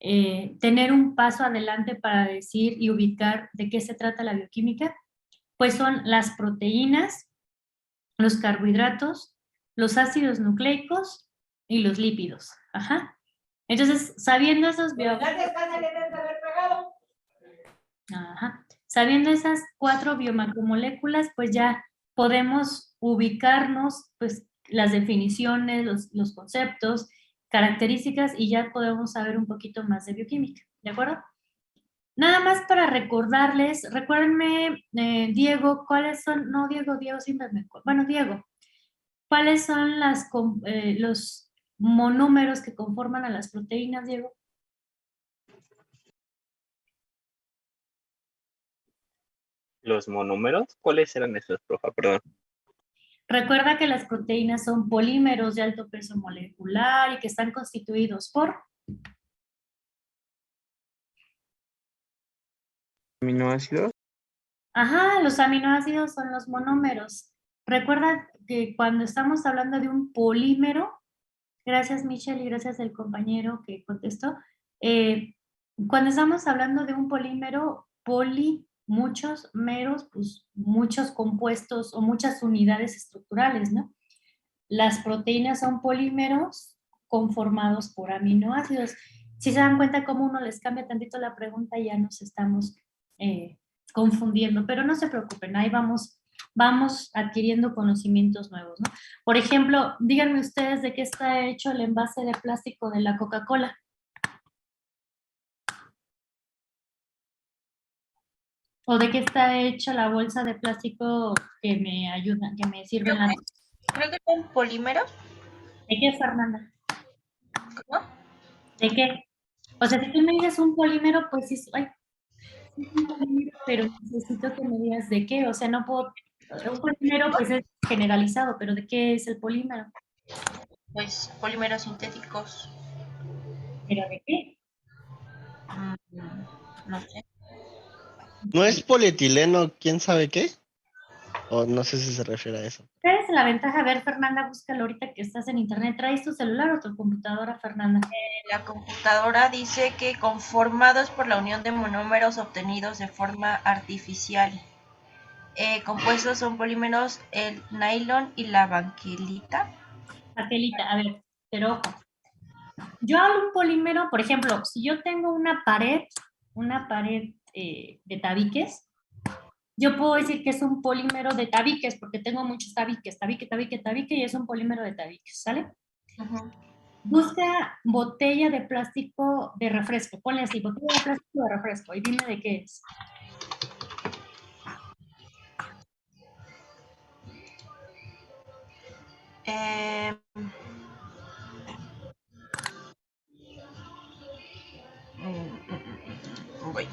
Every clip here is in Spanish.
tener un paso adelante para decir y ubicar de qué se trata la bioquímica, pues son las proteínas, los carbohidratos, los ácidos nucleicos y los lípidos. Ajá. Entonces, sabiendo esos Ajá. Sabiendo esas 4 biomacromoléculas, pues ya podemos ubicarnos, pues las definiciones, los conceptos, características, y ya podemos saber un poquito más de bioquímica, ¿de acuerdo? Nada más para recordarles, recuérdenme, Diego, ¿cuáles son? No, Diego siempre me acuerdo. Bueno, Diego, ¿cuáles son los monómeros que conforman a las proteínas, Diego? ¿Los monómeros? ¿Cuáles eran esos, profa? Perdón. Recuerda que las proteínas son polímeros de alto peso molecular y que están constituidos por aminoácidos. Ajá, los aminoácidos son los monómeros. Recuerda que cuando estamos hablando de un polímero, gracias Michelle y gracias al compañero que contestó, cuando estamos hablando de un polímero, muchos, meros, pues muchos compuestos o muchas unidades estructurales, ¿no? Las proteínas son polímeros conformados por aminoácidos. Si se dan cuenta cómo uno les cambia tantito la pregunta, ya nos estamos confundiendo, pero no se preocupen, ahí vamos adquiriendo conocimientos nuevos, ¿no? Por ejemplo, díganme ustedes de qué está hecho el envase de plástico de la Coca-Cola. ¿O de qué está hecha la bolsa de plástico que me ayuda, que me sirve en la... Creo que son polímeros. ¿De qué, Fernanda? ¿Cómo? ¿De qué? O sea, si tú me dices un polímero, pues sí, ay, pero necesito que me digas de qué, o sea, no puedo, un polímero pues es generalizado, pero ¿de qué es el polímero? Pues polímeros sintéticos. ¿Pero de qué? No sé. ¿No es polietileno quién sabe qué? O no sé si se refiere a eso. ¿Cuál es la ventaja? A ver, Fernanda, búscalo ahorita que estás en internet. ¿Traes tu celular o tu computadora, Fernanda? La computadora dice que conformados por la unión de monómeros obtenidos de forma artificial. Compuestos son polímeros el nylon y la banquelita. Aquelita, a ver, pero ojo. Yo hablo un polímero, por ejemplo, si yo tengo una pared de tabiques, yo puedo decir que es un polímero de tabiques porque tengo muchos tabique, y es un polímero de tabiques, ¿sale? Busca botella de plástico de refresco, ponle así, botella de plástico de refresco y dime de qué es. Voy.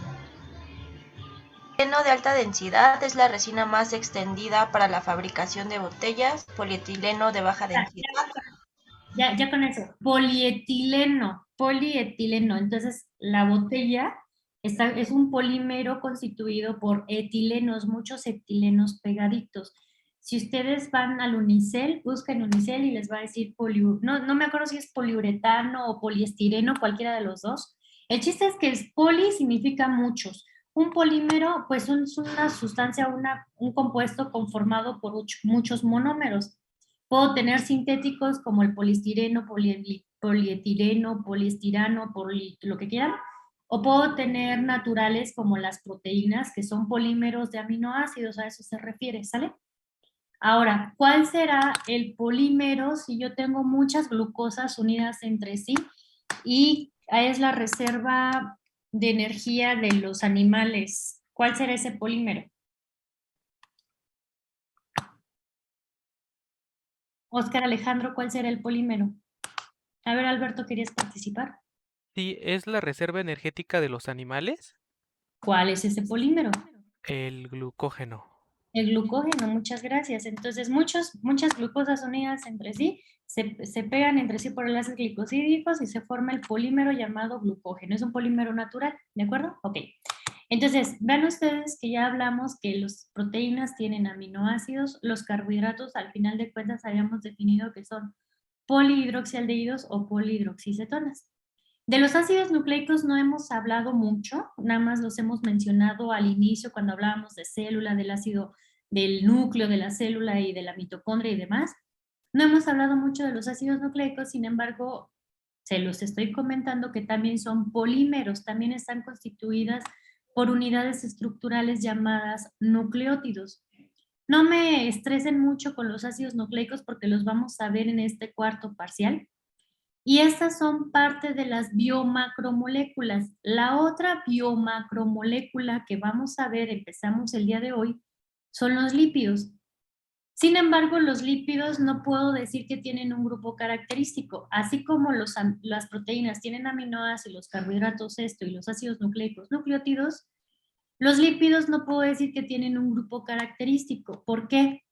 Polietileno de alta densidad es la resina más extendida para la fabricación de botellas. Polietileno de baja densidad. Ya con eso. Polietileno. Entonces, la botella es un polímero constituido por etilenos, muchos etilenos pegaditos. Si ustedes van al Unicel, buscan Unicel y les va a decir no me acuerdo si es poliuretano o poliestireno, cualquiera de los dos. El chiste es que el poli significa muchos. Un polímero, pues es una sustancia, un compuesto conformado por muchos monómeros. Puedo tener sintéticos como el polistireno, polietileno, poliestirano, lo que quieran, o puedo tener naturales como las proteínas, que son polímeros de aminoácidos, a eso se refiere, ¿sale? Ahora, ¿cuál será el polímero si yo tengo muchas glucosas unidas entre sí y es la reserva de energía de los animales? ¿Cuál será ese polímero? Oscar Alejandro, ¿cuál será el polímero? A ver, Alberto, ¿querías participar? Sí, es la reserva energética de los animales, ¿Cuál es ese polímero? el glucógeno. El glucógeno, muchas gracias. Entonces, muchas glucosas unidas entre sí se pegan entre sí por enlaces glicosídicos y se forma el polímero llamado glucógeno. Es un polímero natural, ¿de acuerdo? Ok. Entonces, vean ustedes que ya hablamos que las proteínas tienen aminoácidos, los carbohidratos, al final de cuentas, habíamos definido que son polihidroxialdehídos o polihidroxicetonas. De los ácidos nucleicos no hemos hablado mucho, nada más los hemos mencionado al inicio cuando hablábamos de célula, del ácido, del núcleo de la célula y de la mitocondria y demás. No hemos hablado mucho de los ácidos nucleicos, sin embargo, se los estoy comentando que también son polímeros, también están constituidas por unidades estructurales llamadas nucleótidos. No me estresen mucho con los ácidos nucleicos porque los vamos a ver en este cuarto parcial. Y estas son parte de las biomacromoléculas. La otra biomacromolécula que vamos a ver, empezamos el día de hoy, son los lípidos. Sin embargo, los lípidos no puedo decir que tienen un grupo característico. Así como las proteínas tienen aminoácidos, los carbohidratos esto y los ácidos nucleicos nucleótidos, los lípidos no puedo decir que tienen un grupo característico. ¿Por qué?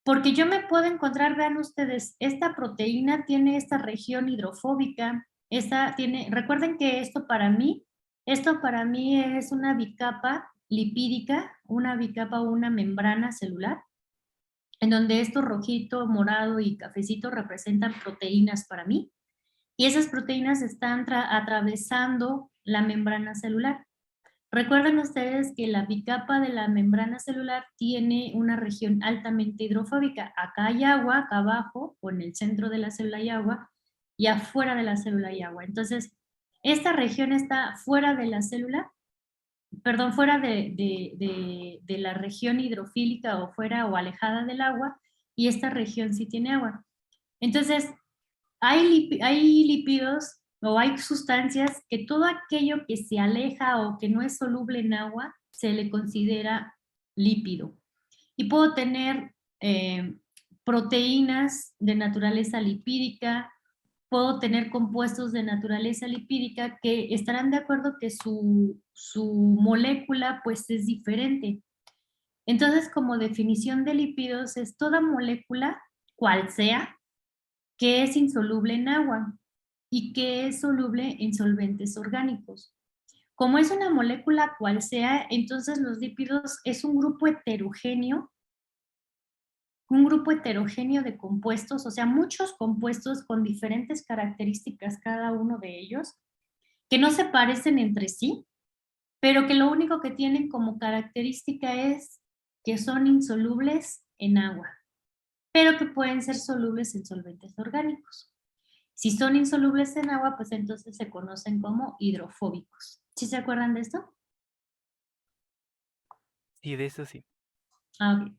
Porque yo me puedo encontrar, vean ustedes, esta proteína tiene esta región hidrofóbica, recuerden que esto para mí es una bicapa lipídica, una bicapa o una membrana celular, en donde esto rojito, morado y cafecito representan proteínas para mí, y esas proteínas están atravesando la membrana celular. Recuerden ustedes que la bicapa de la membrana celular tiene una región altamente hidrofóbica. Acá hay agua, acá abajo, o en el centro de la célula hay agua, y afuera de la célula hay agua. Entonces, esta región está fuera de la célula, perdón, fuera de la región hidrofílica o fuera o alejada del agua, y esta región sí tiene agua. Entonces, hay lípidos o hay sustancias que todo aquello que se aleja o que no es soluble en agua se le considera lípido. Y puedo tener proteínas de naturaleza lipídica, puedo tener compuestos de naturaleza lipídica que estarán de acuerdo que su molécula pues es diferente. Entonces, como definición de lípidos es toda molécula, cual sea, que es insoluble en agua y que es soluble en solventes orgánicos. Como es una molécula cual sea, entonces los lípidos es un grupo heterogéneo de compuestos, o sea, muchos compuestos con diferentes características cada uno de ellos, que no se parecen entre sí, pero que lo único que tienen como característica es que son insolubles en agua, pero que pueden ser solubles en solventes orgánicos. Si son insolubles en agua, pues entonces se conocen como hidrofóbicos. ¿Sí se acuerdan de esto? Y de eso sí. Ok.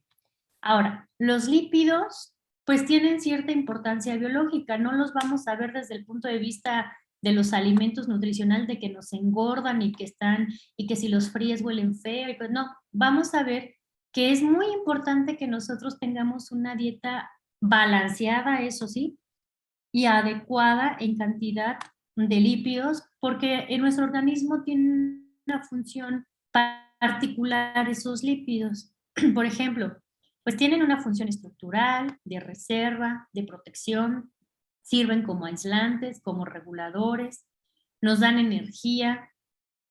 Ahora, los lípidos pues tienen cierta importancia biológica. No los vamos a ver desde el punto de vista de los alimentos nutricionales, de que nos engordan y que si los fríes huelen feo. Y pues no, vamos a ver que es muy importante que nosotros tengamos una dieta balanceada, eso sí, y adecuada en cantidad de lípidos, porque en nuestro organismo tienen una función particular esos lípidos. Por ejemplo, pues tienen una función estructural, de reserva, de protección, sirven como aislantes, como reguladores, nos dan energía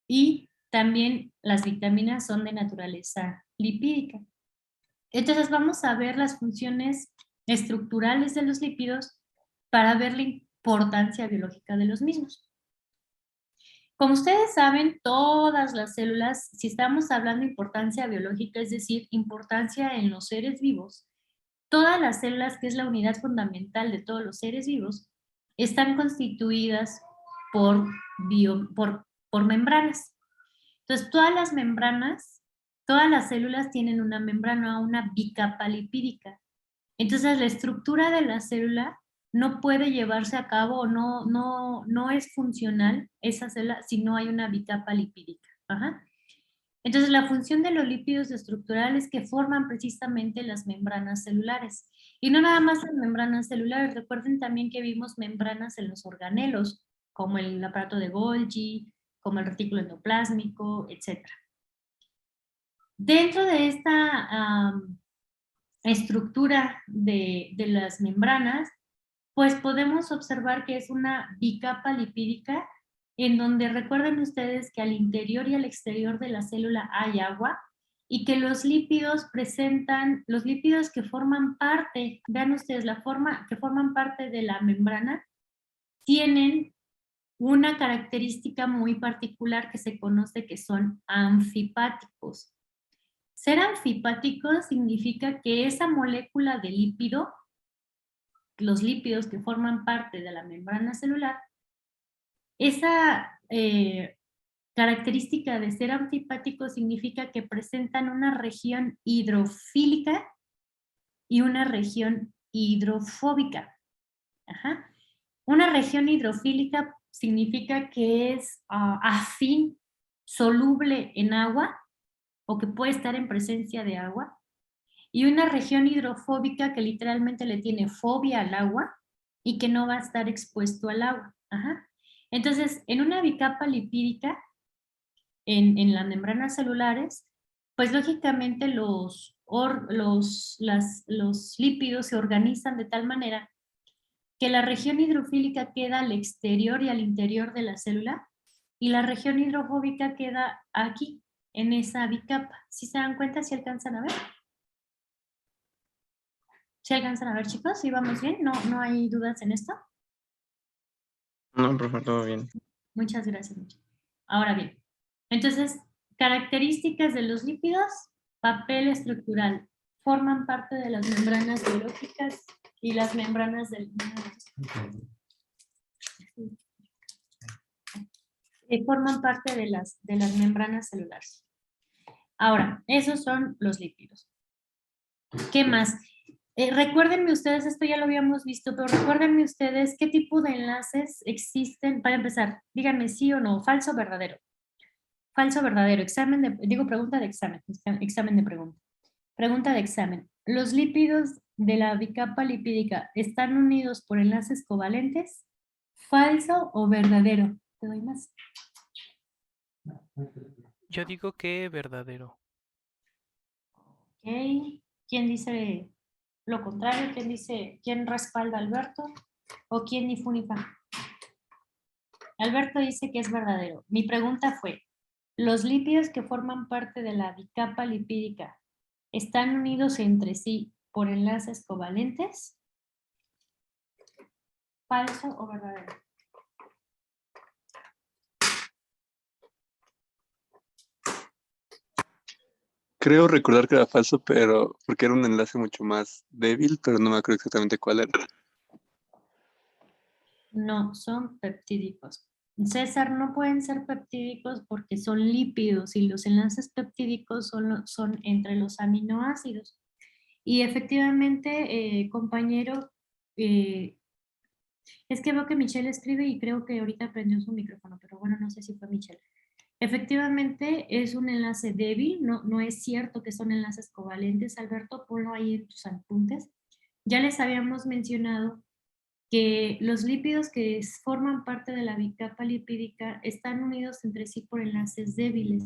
y también las vitaminas son de naturaleza lipídica. Entonces vamos a ver las funciones estructurales de los lípidos para ver la importancia biológica de los mismos. Como ustedes saben, todas las células, si estamos hablando de importancia biológica, es decir, importancia en los seres vivos, todas las células, que es la unidad fundamental de todos los seres vivos, están constituidas por membranas. Entonces, todas las membranas, todas las células tienen una membrana, una bicapa lipídica. Entonces, la estructura de la célula no puede llevarse a cabo o no es funcional esa célula si no hay una bicapa lipídica. Ajá. Entonces, la función de los lípidos estructurales que forman precisamente las membranas celulares. Y no nada más las membranas celulares, recuerden también que vimos membranas en los organelos, como el aparato de Golgi, como el retículo endoplásmico, etc. Dentro de esta estructura de las membranas, pues podemos observar que es una bicapa lipídica en donde recuerden ustedes que al interior y al exterior de la célula hay agua y que los lípidos que forman parte, vean ustedes que forman parte de la membrana, tienen una característica muy particular que se conoce que son anfipáticos. Ser anfipático significa que esa molécula de lípido, los lípidos que forman parte de la membrana celular, esa característica de ser anfipático significa que presentan una región hidrofílica y una región hidrofóbica. Ajá. Una región hidrofílica significa que es afín, soluble en agua o que puede estar en presencia de agua. Y una región hidrofóbica que literalmente le tiene fobia al agua y que no va a estar expuesto al agua. Ajá. Entonces, en una bicapa lipídica, en las membranas celulares, pues lógicamente los lípidos se organizan de tal manera que la región hidrofílica queda al exterior y al interior de la célula y la región hidrofóbica queda aquí, en esa bicapa. ¿Sí se dan cuenta? ¿Sí alcanzan a ver? ¿Sí alcanzan a ver, chicos? ¿Sí vamos bien? ¿No hay dudas en esto? No, profe, todo bien. Muchas gracias. Ahora bien, entonces, características de los lípidos, papel estructural, forman parte de las membranas biológicas y las membranas del... forman parte de las membranas celulares. Ahora, esos son los lípidos. ¿Qué más? Recuérdenme ustedes, esto ya lo habíamos visto, pero recuérdenme ustedes qué tipo de enlaces existen. Para empezar, díganme sí o no, falso o verdadero. Falso o verdadero, pregunta de examen de pregunta. Pregunta de examen. ¿Los lípidos de la bicapa lipídica están unidos por enlaces covalentes? ¿Falso o verdadero? ¿Te doy más? Yo digo que verdadero. Ok. ¿Quién dice lo contrario? ¿Quién respalda a Alberto? ¿O quién ni fu ni fa? Alberto dice que es verdadero. Mi pregunta fue, ¿los lípidos que forman parte de la bicapa lipídica están unidos entre sí por enlaces covalentes? ¿Falso o verdadero? Creo recordar que era falso, pero porque era un enlace mucho más débil, pero no me acuerdo exactamente cuál era. No, son peptídicos. César, no pueden ser peptídicos porque son lípidos y los enlaces peptídicos son entre los aminoácidos. Y efectivamente, compañero, es que veo que Michelle escribe y creo que ahorita prendió su micrófono, pero bueno, no sé si fue Michelle. Efectivamente, es un enlace débil, no es cierto que son enlaces covalentes. Alberto, ponlo ahí en tus apuntes. Ya les habíamos mencionado que los lípidos que forman parte de la bicapa lipídica están unidos entre sí por enlaces débiles,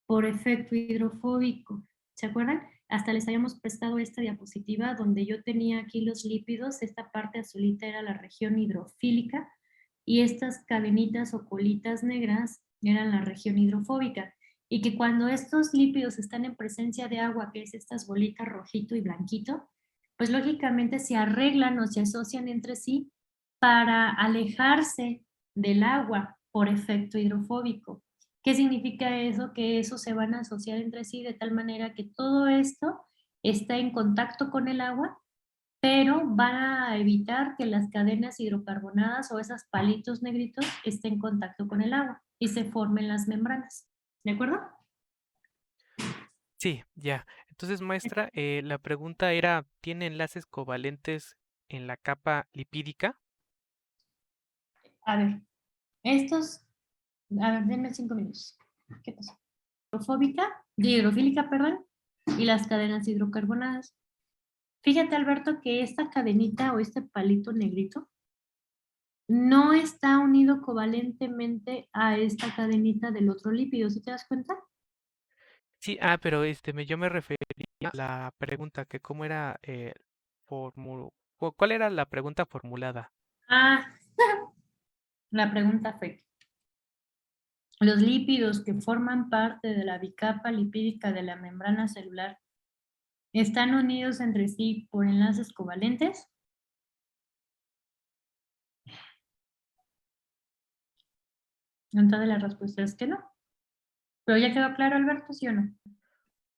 por efecto hidrofóbico. ¿Se acuerdan? Hasta les habíamos prestado esta diapositiva donde yo tenía aquí los lípidos, esta parte azulita era la región hidrofílica y estas cadenitas o colitas negras eran la región hidrofóbica. Y que cuando estos lípidos están en presencia de agua, que es estas bolitas rojito y blanquito, pues lógicamente se arreglan o se asocian entre sí para alejarse del agua por efecto hidrofóbico. ¿Qué significa eso? Que esos se van a asociar entre sí de tal manera que todo esto está en contacto con el agua, pero van a evitar que las cadenas hidrocarbonadas o esos palitos negritos estén en contacto con el agua y se formen las membranas. ¿De acuerdo? Sí, ya. Entonces, maestra, la pregunta era, ¿tiene enlaces covalentes en la capa lipídica? A ver, denme 5 minutos. ¿Qué pasa? Hidrofílica, perdón, y las cadenas hidrocarbonadas. Fíjate, Alberto, que esta cadenita o este palito negrito no está unido covalentemente a esta cadenita del otro lípido, ¿sí te das cuenta? Sí, pero yo me refería a la pregunta, que cómo era, ¿cuál era la pregunta formulada? Ah, la pregunta fue, ¿los lípidos que forman parte de la bicapa lipídica de la membrana celular están unidos entre sí por enlaces covalentes? Entonces la respuesta es que no. Pero ya quedó claro, Alberto, ¿sí o no?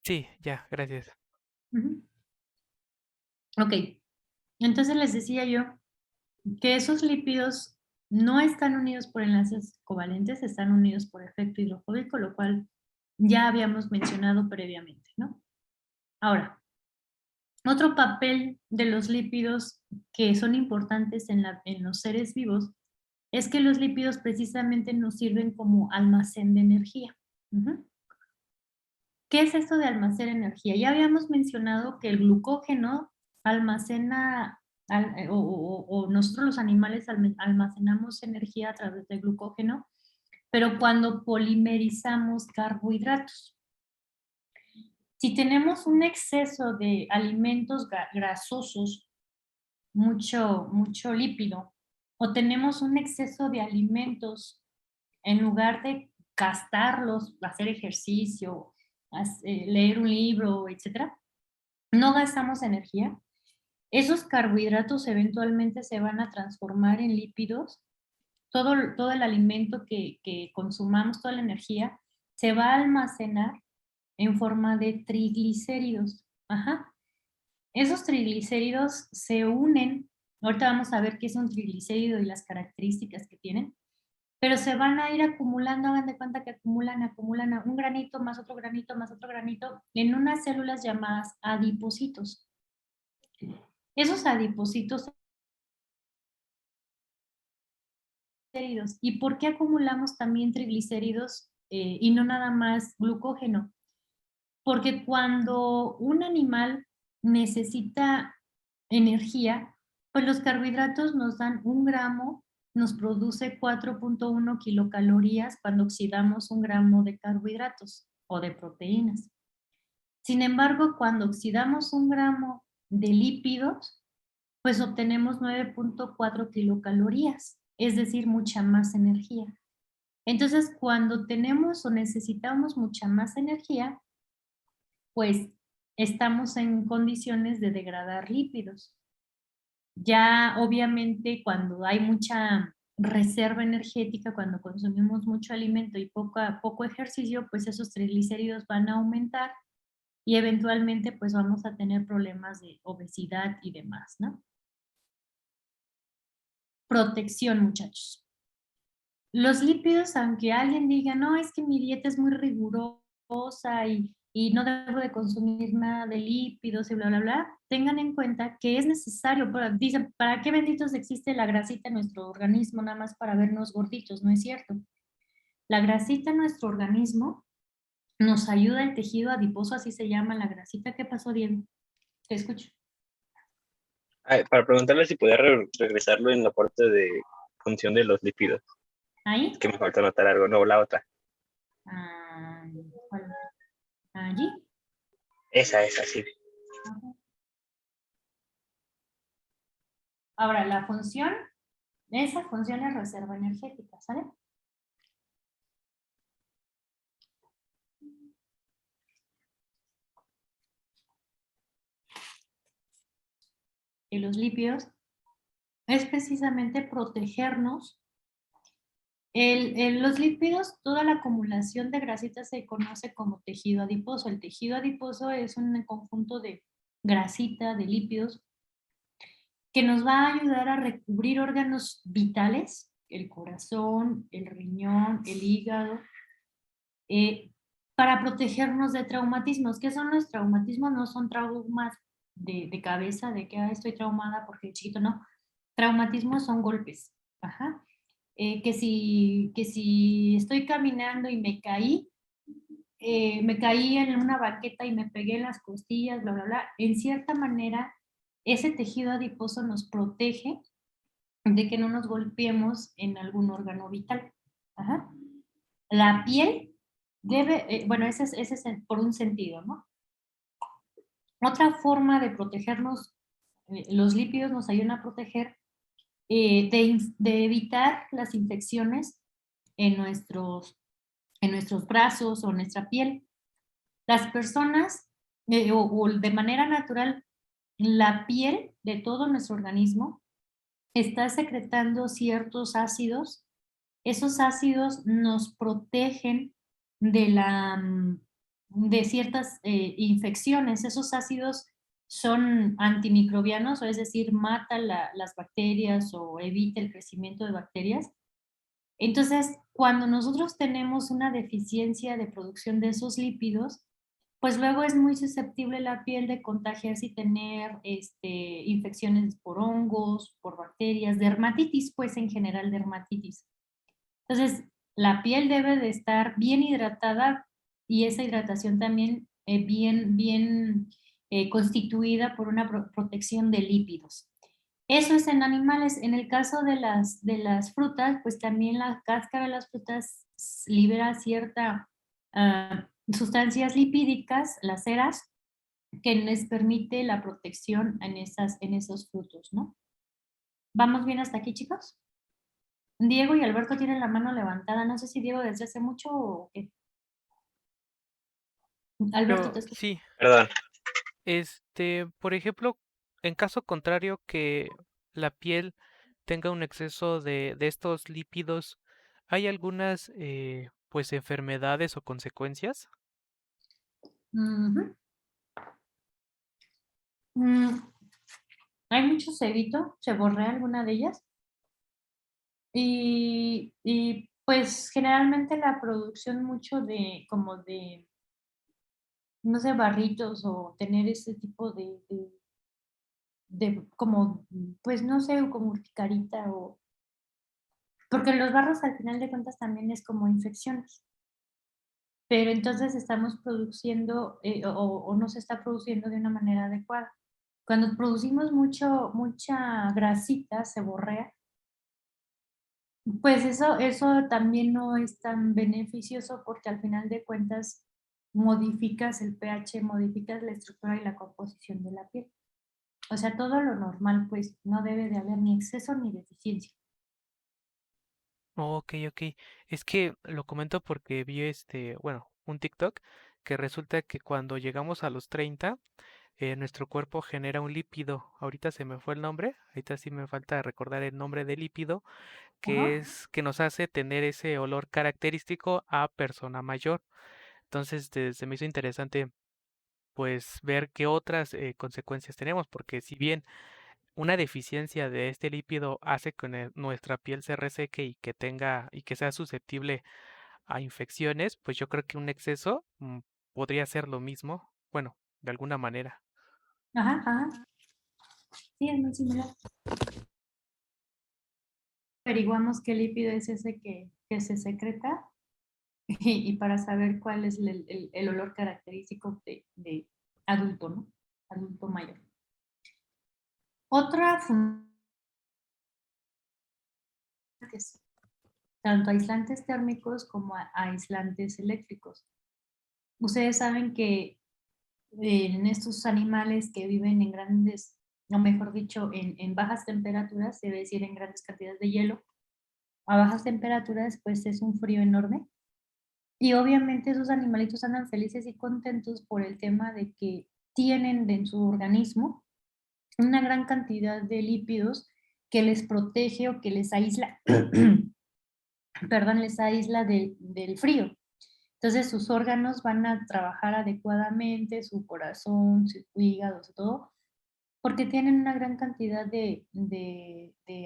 Sí, ya, gracias. Ujú. Ok, entonces les decía yo que esos lípidos no están unidos por enlaces covalentes, están unidos por efecto hidrofóbico, lo cual ya habíamos mencionado previamente, ¿no? Ahora, otro papel de los lípidos que son importantes en los seres vivos es que los lípidos precisamente nos sirven como almacén de energía. Ujú. ¿Qué es esto de almacén de energía? Ya habíamos mencionado que el glucógeno almacena, o nosotros los animales almacenamos energía a través del glucógeno, pero cuando polimerizamos carbohidratos. Si tenemos un exceso de alimentos grasosos, mucho lípido, o tenemos un exceso de alimentos, en lugar de gastarlos, hacer ejercicio, leer un libro, etcétera, no gastamos energía. Esos carbohidratos eventualmente se van a transformar en lípidos. Todo el alimento que consumamos, toda la energía, se va a almacenar en forma de triglicéridos. Ajá. Esos triglicéridos se unen, ahorita vamos a ver qué es un triglicérido y las características que tienen, pero se van a ir acumulando, hagan de cuenta que acumulan un granito más otro granito más otro granito en unas células llamadas adipocitos. Esos adipocitos triglicéridos. ¿Y por qué acumulamos también triglicéridos y no nada más glucógeno? Porque cuando un animal necesita energía, pues los carbohidratos nos dan 1 gramo, nos produce 4.1 kilocalorías cuando oxidamos 1 gramo de carbohidratos o de proteínas. Sin embargo, cuando oxidamos 1 gramo de lípidos, pues obtenemos 9.4 kilocalorías, es decir, mucha más energía. Entonces, cuando tenemos o necesitamos mucha más energía, pues estamos en condiciones de degradar lípidos. Ya obviamente cuando hay mucha reserva energética, cuando consumimos mucho alimento y poco ejercicio, pues esos triglicéridos van a aumentar y eventualmente pues vamos a tener problemas de obesidad y demás, ¿no? Protección, muchachos. Los lípidos, aunque alguien diga, no, es que mi dieta es muy rigurosa y no debo de consumir nada de lípidos y bla, bla, bla, tengan en cuenta que es necesario, dicen, ¿para qué benditos existe la grasita en nuestro organismo? Nada más para vernos gorditos, ¿no es cierto? La grasita en nuestro organismo nos ayuda el tejido adiposo, así se llama la grasita. ¿Qué pasó, Diego? Te escucho. Para preguntarle si podía regresarlo en la parte de función de los lípidos. ¿Ahí? Es que me falta anotar algo, no, la otra. ¿Cuál? ¿Allí? Esa, sí. Ahora, la función, esa función es reserva energética, ¿sale? Y los lípidos es precisamente protegernos. Los lípidos, toda la acumulación de grasita se conoce como tejido adiposo. El tejido adiposo es un conjunto de grasita, de lípidos, que nos va a ayudar a recubrir órganos vitales, el corazón, el riñón, el hígado, para protegernos de traumatismos. ¿Qué son los traumatismos? No son traumas de cabeza, de que estoy traumada porque de chiquito, no. Traumatismos son golpes. Ajá. Que si estoy caminando y me caí en una banqueta y me pegué en las costillas, bla, bla, bla, en cierta manera ese tejido adiposo nos protege de que no nos golpeemos en algún órgano vital. Ajá. La piel debe, bueno, ese es por un sentido, ¿no? Otra forma de protegernos, los lípidos nos ayudan a proteger de evitar las infecciones en nuestros brazos o nuestra piel. Las personas, o de manera natural, la piel de todo nuestro organismo está secretando ciertos ácidos esos ácidos nos protegen de ciertas infecciones. Esos ácidos son antimicrobianos, o es decir, mata las bacterias o evita el crecimiento de bacterias. Entonces, cuando nosotros tenemos una deficiencia de producción de esos lípidos, pues luego es muy susceptible la piel de contagiarse y tener infecciones por hongos, por bacterias, dermatitis, pues en general dermatitis. Entonces, la piel debe de estar bien hidratada y esa hidratación también bien constituida por una protección de lípidos. Eso es en animales. En el caso de las frutas, pues también la cáscara de las frutas libera ciertas sustancias lipídicas, las ceras, que les permite la protección en esos frutos, ¿no? ¿Vamos bien hasta aquí, chicos? Diego y Alberto tienen la mano levantada. No sé si Diego desde hace mucho o qué. Alberto, te escucho. Sí, Perdón. por ejemplo, en caso contrario que la piel tenga un exceso de estos lípidos, ¿hay algunas pues enfermedades o consecuencias? Ujú. Hay mucho cebito, seborrea alguna de ellas. Y pues generalmente la producción mucho como de, no sé, barritos o tener ese tipo de como, pues no sé, como urticarita o... Porque los barros al final de cuentas también es como infecciones. Pero entonces estamos produciendo o no se está produciendo de una manera adecuada. Cuando producimos mucha grasita, seborrea, pues eso también no es tan beneficioso porque al final de cuentas modificas el pH, modificas la estructura y la composición de la piel. O sea, todo lo normal, pues no debe de haber ni exceso ni deficiencia. Ok, ok. Es que lo comento porque vi bueno, un TikTok que resulta que cuando llegamos a los 30, nuestro cuerpo genera un lípido. Ahorita se me fue el nombre, ahorita sí me falta recordar el nombre del lípido, que Ajá. es que nos hace tener ese olor característico a persona mayor. Entonces, se me hizo interesante pues ver qué otras consecuencias tenemos, porque si bien una deficiencia de este lípido hace que nuestra piel se reseque y que tenga y que sea susceptible a infecciones, pues yo creo que un exceso podría ser lo mismo, bueno, de alguna manera. Ajá, ajá. Sí, es muy similar. Averiguamos qué lípido es ese que se secreta y para saber cuál es el olor característico de adulto, ¿no? Adulto mayor. Otra función que es tanto aislantes térmicos como aislantes eléctricos. Ustedes saben que en estos animales que viven en grandes, o mejor dicho, en bajas temperaturas, debe decir en grandes cantidades de hielo, a bajas temperaturas pues es un frío enorme. Y obviamente esos animalitos andan felices y contentos por el tema de que tienen en su organismo una gran cantidad de lípidos que les protege o que les aísla, perdón, les aísla del frío. Entonces sus órganos van a trabajar adecuadamente, su corazón, su hígado, todo, porque tienen una gran cantidad de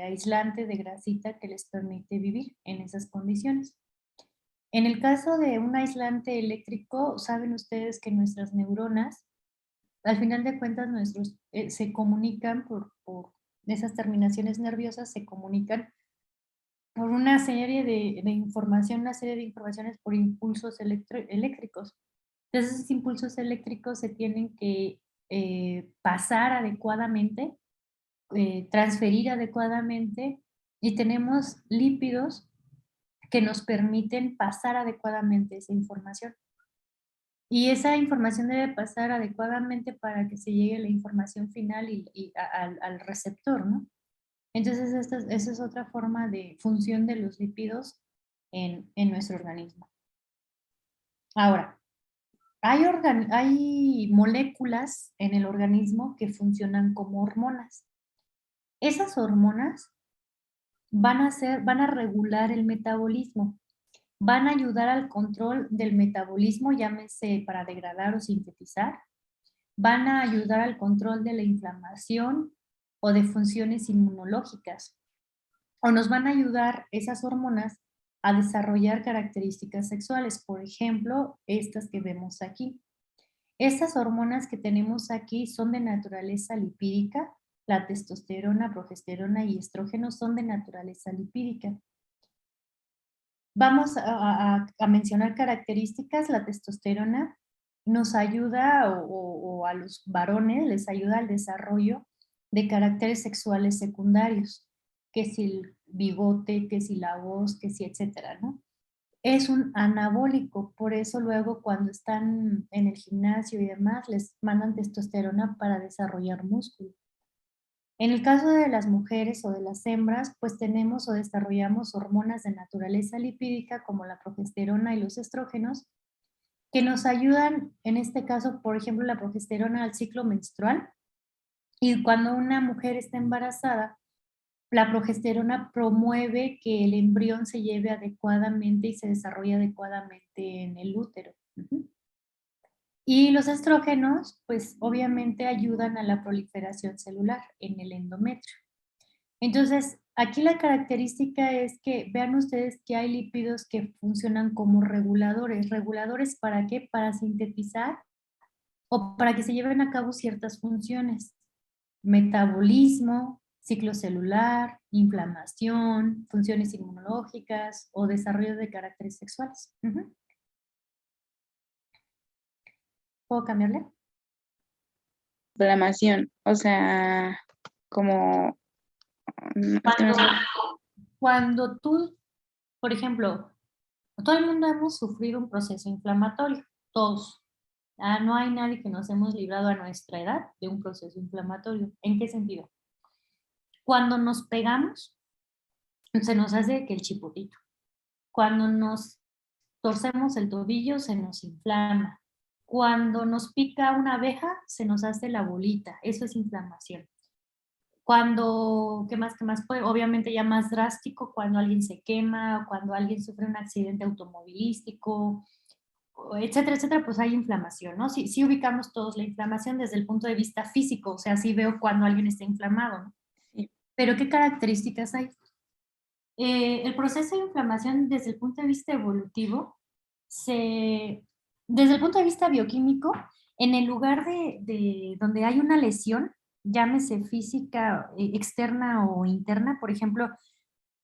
aislante, de grasita que les permite vivir en esas condiciones. En el caso de un aislante eléctrico, saben ustedes que nuestras neuronas, al final de cuentas, se comunican por esas terminaciones nerviosas, se comunican por una serie de información, una serie de informaciones por impulsos eléctricos. Entonces, esos impulsos eléctricos se tienen que pasar adecuadamente, transferir adecuadamente, y tenemos lípidos que nos permiten pasar adecuadamente esa información. Y esa información debe pasar adecuadamente para que se llegue la información final al receptor, ¿no? Entonces, esa es otra forma de función de los lípidos en nuestro organismo. Ahora, hay moléculas en el organismo que funcionan como hormonas. Esas hormonas van a regular el metabolismo, van a ayudar al control del metabolismo, llámese para degradar o sintetizar, van a ayudar al control de la inflamación o de funciones inmunológicas, o nos van a ayudar esas hormonas a desarrollar características sexuales, por ejemplo, estas que vemos aquí. Estas hormonas que tenemos aquí son de naturaleza lipídica, la testosterona, progesterona y estrógeno son de naturaleza lipídica. Vamos a mencionar características. La testosterona nos ayuda, o a los varones les ayuda al desarrollo de caracteres sexuales secundarios, que si el bigote, que si la voz, que si etcétera, ¿no? Es un anabólico, por eso luego cuando están en el gimnasio y demás les mandan testosterona para desarrollar músculo. En el caso de las mujeres o de las hembras, pues tenemos o desarrollamos hormonas de naturaleza lipídica como la progesterona y los estrógenos, que nos ayudan, en este caso, por ejemplo, la progesterona al ciclo menstrual. Y cuando una mujer está embarazada, la progesterona promueve que el embrión se lleve adecuadamente y se desarrolle adecuadamente en el útero. Y los estrógenos, pues obviamente ayudan a la proliferación celular en el endometrio. Entonces, aquí la característica es que vean ustedes que hay lípidos que funcionan como reguladores. ¿Reguladores para qué? Para sintetizar o para que se lleven a cabo ciertas funciones. Metabolismo, ciclo celular, inflamación, funciones inmunológicas o desarrollo de caracteres sexuales. ¿Puedo cambiarle? Inflamación, o sea, como... es que no sé. Cuando tú, por ejemplo, todo el mundo hemos sufrido un proceso inflamatorio, todos. No hay nadie que nos hemos librado a nuestra edad de un proceso inflamatorio. ¿En qué sentido? Cuando nos pegamos, se nos hace que el chipotito. Cuando nos torcemos el tobillo, se nos inflama. Cuando nos pica una abeja, se nos hace la bolita. Eso es inflamación. Cuando, ¿qué más? Pues obviamente ya más drástico, cuando alguien se quema, cuando alguien sufre un accidente automovilístico, etcétera, etcétera, pues hay inflamación, ¿no? Sí ubicamos todos la inflamación desde el punto de vista físico, o sea, sí veo cuando alguien está inflamado, ¿no? Sí. Pero ¿qué características hay? El proceso de inflamación desde el punto de vista evolutivo, desde el punto de vista bioquímico, en el lugar de donde hay una lesión, llámese física, externa o interna, por ejemplo,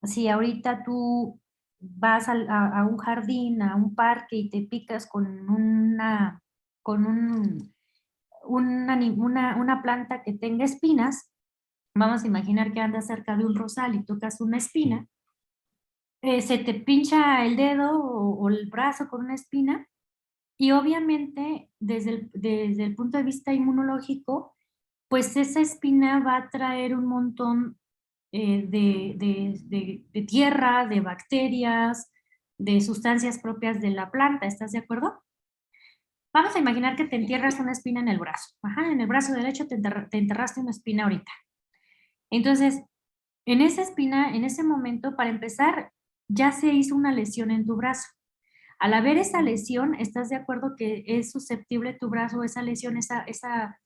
si ahorita tú vas a un jardín, a un parque y te picas con una planta que tenga espinas, vamos a imaginar que andas cerca de un rosal y tocas una espina, se te pincha el dedo o el brazo con una espina y obviamente desde el punto de vista inmunológico, pues esa espina va a traer un montón de tierra, de bacterias, de sustancias propias de la planta. ¿Estás de acuerdo? Vamos a imaginar que te entierras una espina en el brazo. Ajá, en el brazo derecho te enterraste una espina ahorita. Entonces, en esa espina, en ese momento, para empezar, ya se hizo una lesión en tu brazo. Al haber esa lesión, ¿estás de acuerdo que es susceptible tu brazo, esa lesión, esa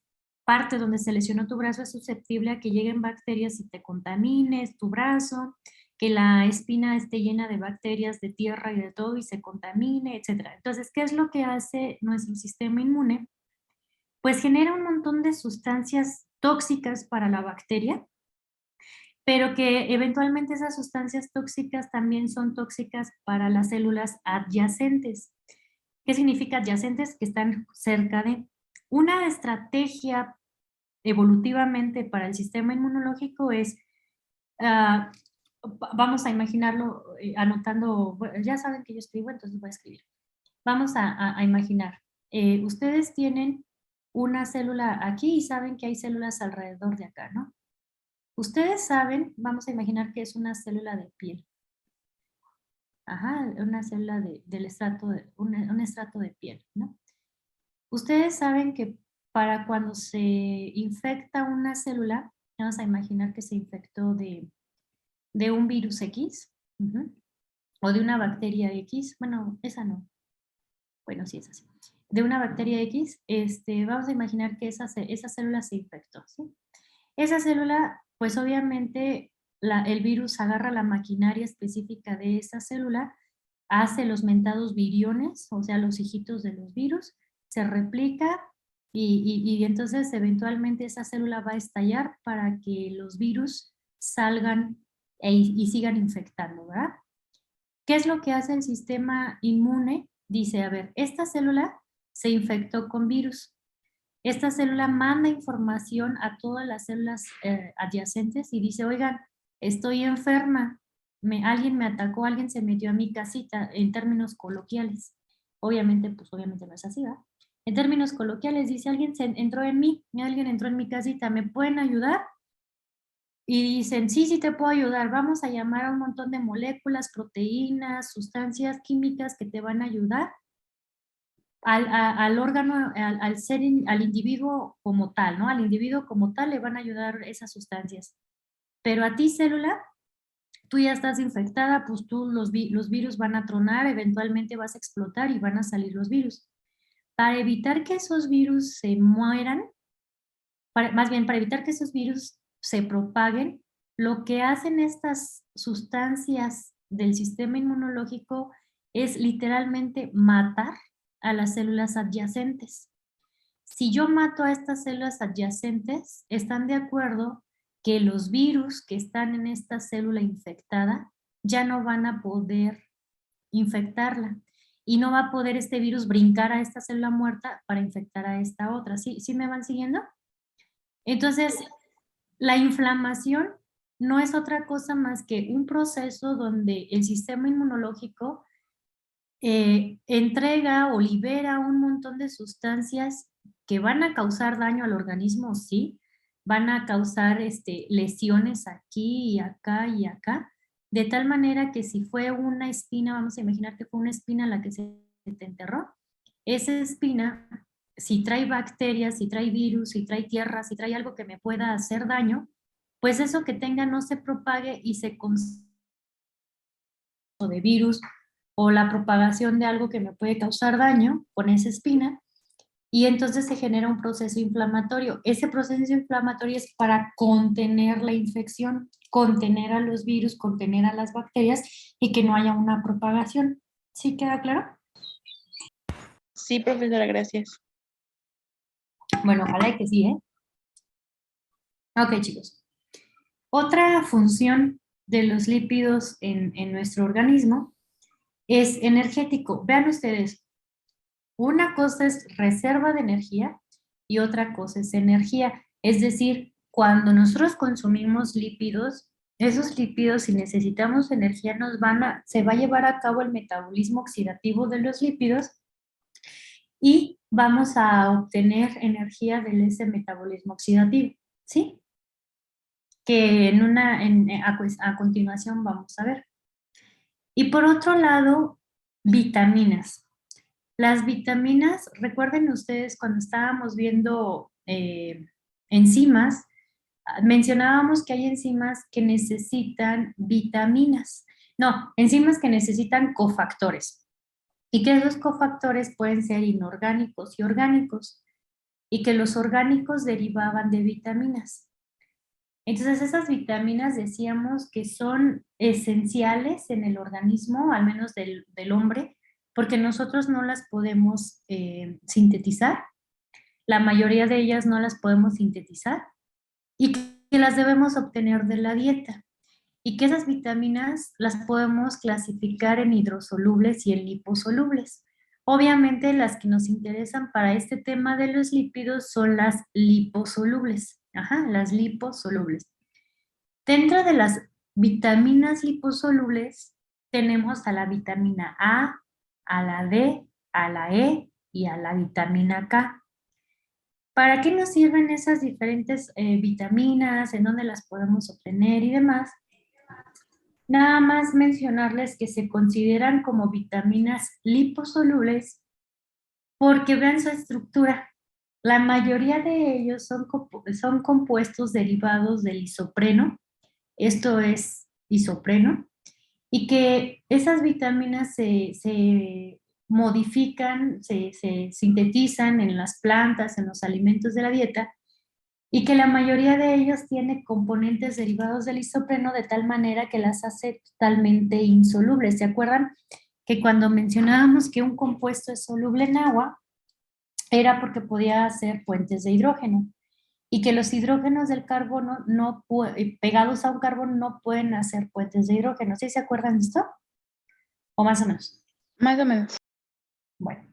parte donde se lesionó tu brazo es susceptible a que lleguen bacterias y te contamines tu brazo, que la espina esté llena de bacterias, de tierra y de todo y se contamine, etcétera? Entonces, ¿qué es lo que hace nuestro sistema inmune? Pues genera un montón de sustancias tóxicas para la bacteria, pero que eventualmente esas sustancias tóxicas también son tóxicas para las células adyacentes. ¿Qué significa adyacentes? Que están cerca de. Una estrategia evolutivamente para el sistema inmunológico es, vamos a imaginarlo anotando, bueno, ya saben que yo escribo, entonces voy a escribir. Vamos a imaginar, ustedes tienen una célula aquí y saben que hay células alrededor de acá, ¿no? Ustedes saben, vamos a imaginar que es una célula de piel. Ajá, una célula del estrato, un estrato de piel, ¿no? Ustedes saben que para cuando se infecta una célula, vamos a imaginar que se infectó de de un virus X, o de una bacteria X, bueno, esa no, bueno, sí es así, de una bacteria X, vamos a imaginar que esa célula se infectó, ¿sí? Esa célula, pues obviamente el virus agarra la maquinaria específica de esa célula, hace los mentados viriones, o sea, los hijitos de los virus, se replica y entonces eventualmente esa célula va a estallar para que los virus salgan y sigan infectando, ¿verdad? ¿Qué es lo que hace el sistema inmune? Dice, a ver, esta célula se infectó con virus. Esta célula manda información a todas las células adyacentes y dice, oigan, estoy enferma, alguien me atacó, alguien se metió a mi casita, en términos coloquiales. Obviamente, pues obviamente no es así, ¿verdad? En términos coloquiales dice, alguien entró en mi casita, ¿me pueden ayudar? Y dicen, sí te puedo ayudar, vamos a llamar a un montón de moléculas, proteínas, sustancias químicas que te van a ayudar al órgano, al individuo como tal, ¿no? Al individuo como tal le van a ayudar esas sustancias. Pero a ti, célula, tú ya estás infectada, pues los virus van a tronar, eventualmente vas a explotar y van a salir los virus. Para evitar que esos virus se mueran, más bien para evitar que esos virus se propaguen, lo que hacen estas sustancias del sistema inmunológico es literalmente matar a las células adyacentes. Si yo mato a estas células adyacentes, están de acuerdo que los virus que están en esta célula infectada ya no van a poder infectarla y no va a poder este virus brincar a esta célula muerta para infectar a esta otra. ¿Sí me van siguiendo? Entonces, la inflamación no es otra cosa más que un proceso donde el sistema inmunológico entrega o libera un montón de sustancias que van a causar daño al organismo, sí, van a causar lesiones aquí y acá, de tal manera que si fue una espina, vamos a imaginar que fue una espina la que se te enterró, esa espina, si trae bacterias, si trae virus, si trae tierra, si trae algo que me pueda hacer daño, pues eso que tenga no se propague y se de virus o la propagación de algo que me puede causar daño con esa espina, y entonces se genera un proceso inflamatorio. Ese proceso inflamatorio es para contener la infección, contener a los virus, contener a las bacterias y que no haya una propagación. ¿Sí queda claro? Sí, profesora, gracias. Bueno, ojalá que sí, ¿eh? Ok, chicos. Otra función de los lípidos en nuestro organismo es energético. Vean ustedes, una cosa es reserva de energía y otra cosa es energía. Es decir, cuando nosotros consumimos lípidos, esos lípidos, si necesitamos energía, se va a llevar a cabo el metabolismo oxidativo de los lípidos y vamos a obtener energía de ese metabolismo oxidativo, ¿sí? Que a continuación vamos a ver. Y por otro lado, vitaminas. Las vitaminas, recuerden ustedes cuando estábamos viendo enzimas, mencionábamos que hay enzimas que necesitan vitaminas. No, enzimas que necesitan cofactores. Y que esos cofactores pueden ser inorgánicos y orgánicos. Y que los orgánicos derivaban de vitaminas. Entonces esas vitaminas decíamos que son esenciales en el organismo, al menos del hombre, porque nosotros no las podemos sintetizar, la mayoría de ellas no las podemos sintetizar y que las debemos obtener de la dieta y que esas vitaminas las podemos clasificar en hidrosolubles y en liposolubles. Obviamente las que nos interesan para este tema de los lípidos son las liposolubles, las liposolubles. Dentro de las vitaminas liposolubles tenemos a la vitamina A, a la D, a la E y a la vitamina K. ¿Para qué nos sirven esas diferentes vitaminas? ¿En dónde las podemos obtener y demás? Nada más mencionarles que se consideran como vitaminas liposolubles porque vean su estructura. La mayoría de ellos son compuestos derivados del isopreno. Esto es isopreno, y que esas vitaminas se modifican, se sintetizan en las plantas, en los alimentos de la dieta, y que la mayoría de ellos tiene componentes derivados del isopreno de tal manera que las hace totalmente insolubles. ¿Se acuerdan que cuando mencionábamos que un compuesto es soluble en agua, era porque podía hacer puentes de hidrógeno? Y que los hidrógenos del carbono pegados a un carbono no pueden hacer puentes de hidrógeno. ¿Sí se acuerdan de esto? ¿O más o menos? Más o menos. Bueno,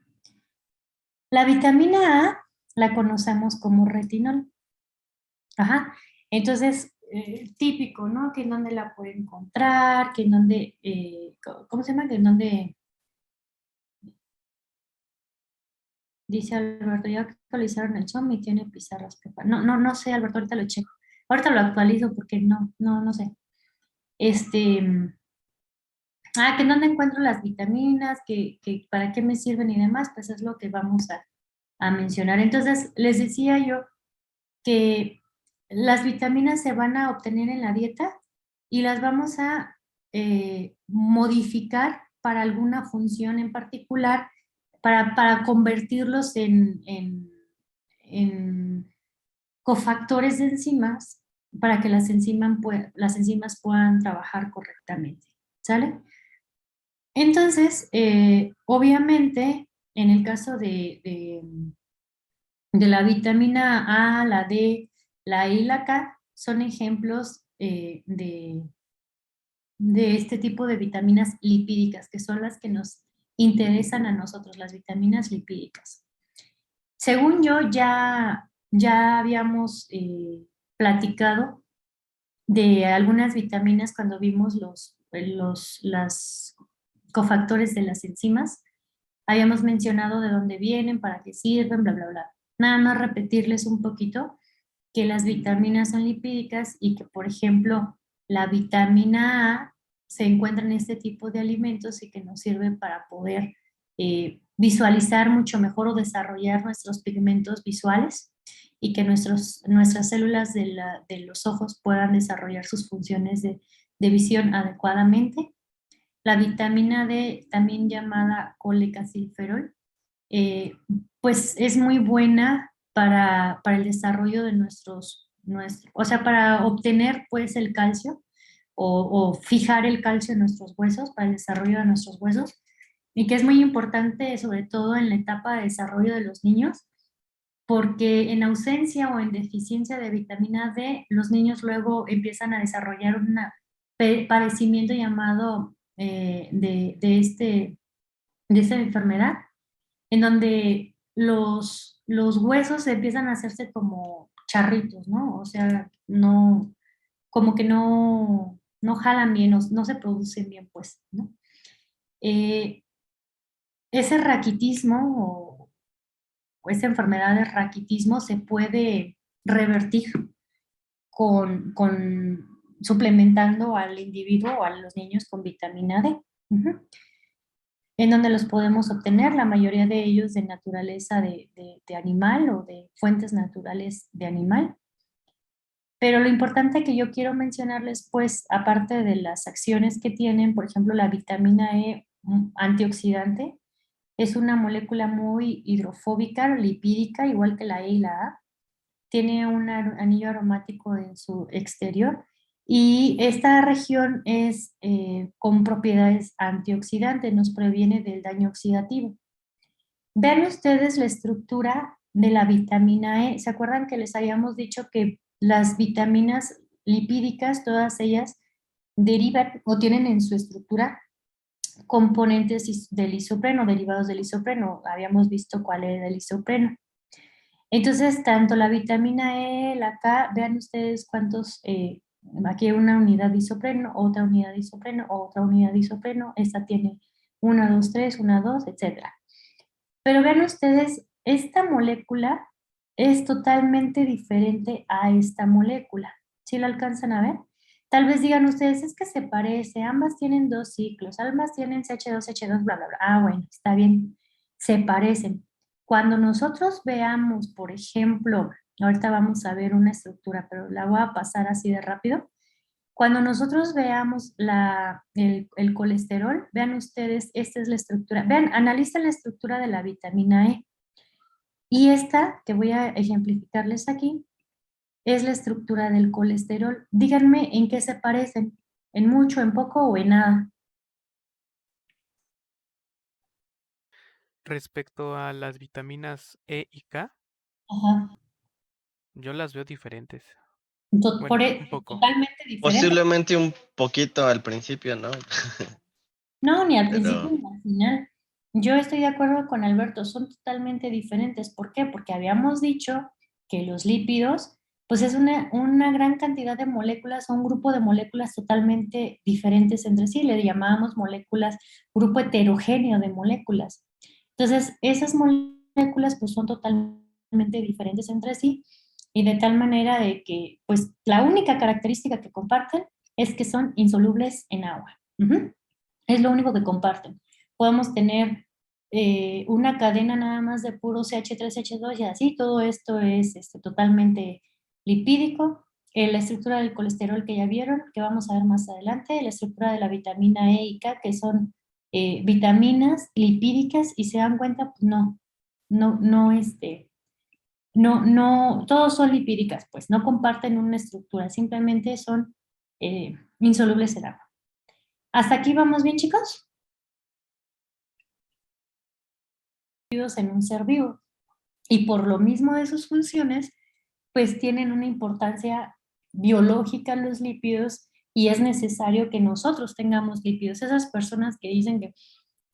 la vitamina A la conocemos como retinol. Ajá. Entonces, típico, ¿no? Que en dónde la puede encontrar, que en dónde, ¿cómo se llama? Que en dónde, dice Alberto, ya actualizaron el Zoom y tiene pizarras preparadas. No sé, Alberto, ahorita lo checo. Ahorita lo actualizo porque no sé. Que en dónde encuentro las vitaminas, que para qué me sirven y demás, pues es lo que vamos a mencionar. Entonces, les decía yo que las vitaminas se van a obtener en la dieta y las vamos a modificar para alguna función en particular, para convertirlos en cofactores de enzimas para que las enzimas puedan trabajar correctamente. ¿Sale? Entonces, obviamente, en el caso de la vitamina A, la D, la E y la K, son ejemplos de este tipo de vitaminas lipídicas, que son las que nos interesan a nosotros, las vitaminas lipídicas. Según yo, ya habíamos platicado de algunas vitaminas cuando vimos las cofactores de las enzimas. Habíamos mencionado de dónde vienen, para qué sirven, bla, bla, bla. Nada más repetirles un poquito que las vitaminas son lipídicas y que, por ejemplo, la vitamina A se encuentra en este tipo de alimentos y que nos sirven para poder visualizar mucho mejor o desarrollar nuestros pigmentos visuales y que nuestras células de los ojos puedan desarrollar sus funciones de visión adecuadamente. La vitamina D, también llamada colecalciferol, pues es muy buena para el desarrollo de o sea, para obtener pues el calcio o fijar el calcio en nuestros huesos, para el desarrollo de nuestros huesos, y que es muy importante sobre todo en la etapa de desarrollo de los niños, porque en ausencia o en deficiencia de vitamina D, los niños luego empiezan a desarrollar un padecimiento llamado de esta enfermedad, en donde los huesos empiezan a hacerse como charritos, ¿no? O sea, como que no jalan bien, no se producen bien, pues, ¿no? Ese raquitismo o esa enfermedad de raquitismo se puede revertir con suplementando al individuo o a los niños con vitamina D. En donde los podemos obtener, la mayoría de ellos de naturaleza de animal o de fuentes naturales de animal. Pero lo importante que yo quiero mencionarles, pues, aparte de las acciones que tienen, por ejemplo, la vitamina E antioxidante, es una molécula muy hidrofóbica, lipídica, igual que la E y la A. Tiene un anillo aromático en su exterior y esta región es con propiedades antioxidantes, nos previene del daño oxidativo. Vean ustedes la estructura de la vitamina E. ¿Se acuerdan que les habíamos dicho que las vitaminas lipídicas, todas ellas derivan o tienen en su estructura componentes del isopreno, derivados del isopreno? Habíamos visto cuál era el isopreno. Entonces, tanto la vitamina E, la K, vean ustedes cuántos, aquí hay una unidad de isopreno, otra unidad de isopreno, otra unidad de isopreno, esta tiene 1, 2, 3, 1, 2, etc. Pero vean ustedes, esta molécula es totalmente diferente a esta molécula. ¿Sí la alcanzan a ver? Tal vez digan ustedes, es que se parece, ambas tienen 2 ciclos, ambas tienen CH2, H2, bla, bla, bla. Ah, bueno, está bien, se parecen. Cuando nosotros veamos, por ejemplo, ahorita vamos a ver una estructura, pero la voy a pasar así de rápido. Cuando nosotros veamos el colesterol, vean ustedes, esta es la estructura. Vean, analicen la estructura de la vitamina E. Y esta, que voy a ejemplificarles aquí, es la estructura del colesterol. Díganme en qué se parecen, en mucho, en poco o en nada. Respecto a las vitaminas E y K, Ajá. yo las veo diferentes. Por Bueno, un poco. totalmente diferente. Posiblemente un poquito al principio, ¿no? No, ni al principio Pero ni al final. Yo estoy de acuerdo con Alberto, son totalmente diferentes. ¿Por qué? Porque habíamos dicho que los lípidos, pues es una gran cantidad de moléculas, o un grupo de moléculas totalmente diferentes entre sí. Le llamábamos moléculas, grupo heterogéneo de moléculas. Entonces, esas moléculas pues son totalmente diferentes entre sí y de tal manera de que, pues, la única característica que comparten es que son insolubles en agua. Ujú. Es lo único que comparten. Podemos tener una cadena nada más de puro CH3, CH2 y así, todo esto es totalmente lipídico. La estructura del colesterol que ya vieron, que vamos a ver más adelante, la estructura de la vitamina E y K, que son vitaminas lipídicas, y se dan cuenta, pues no, todos son lipídicas, pues no comparten una estructura, simplemente son insolubles en agua. ¿Hasta aquí vamos bien, chicos? En un ser vivo. Y por lo mismo de sus funciones, pues tienen una importancia biológica los lípidos y es necesario que nosotros tengamos lípidos. Esas personas que dicen que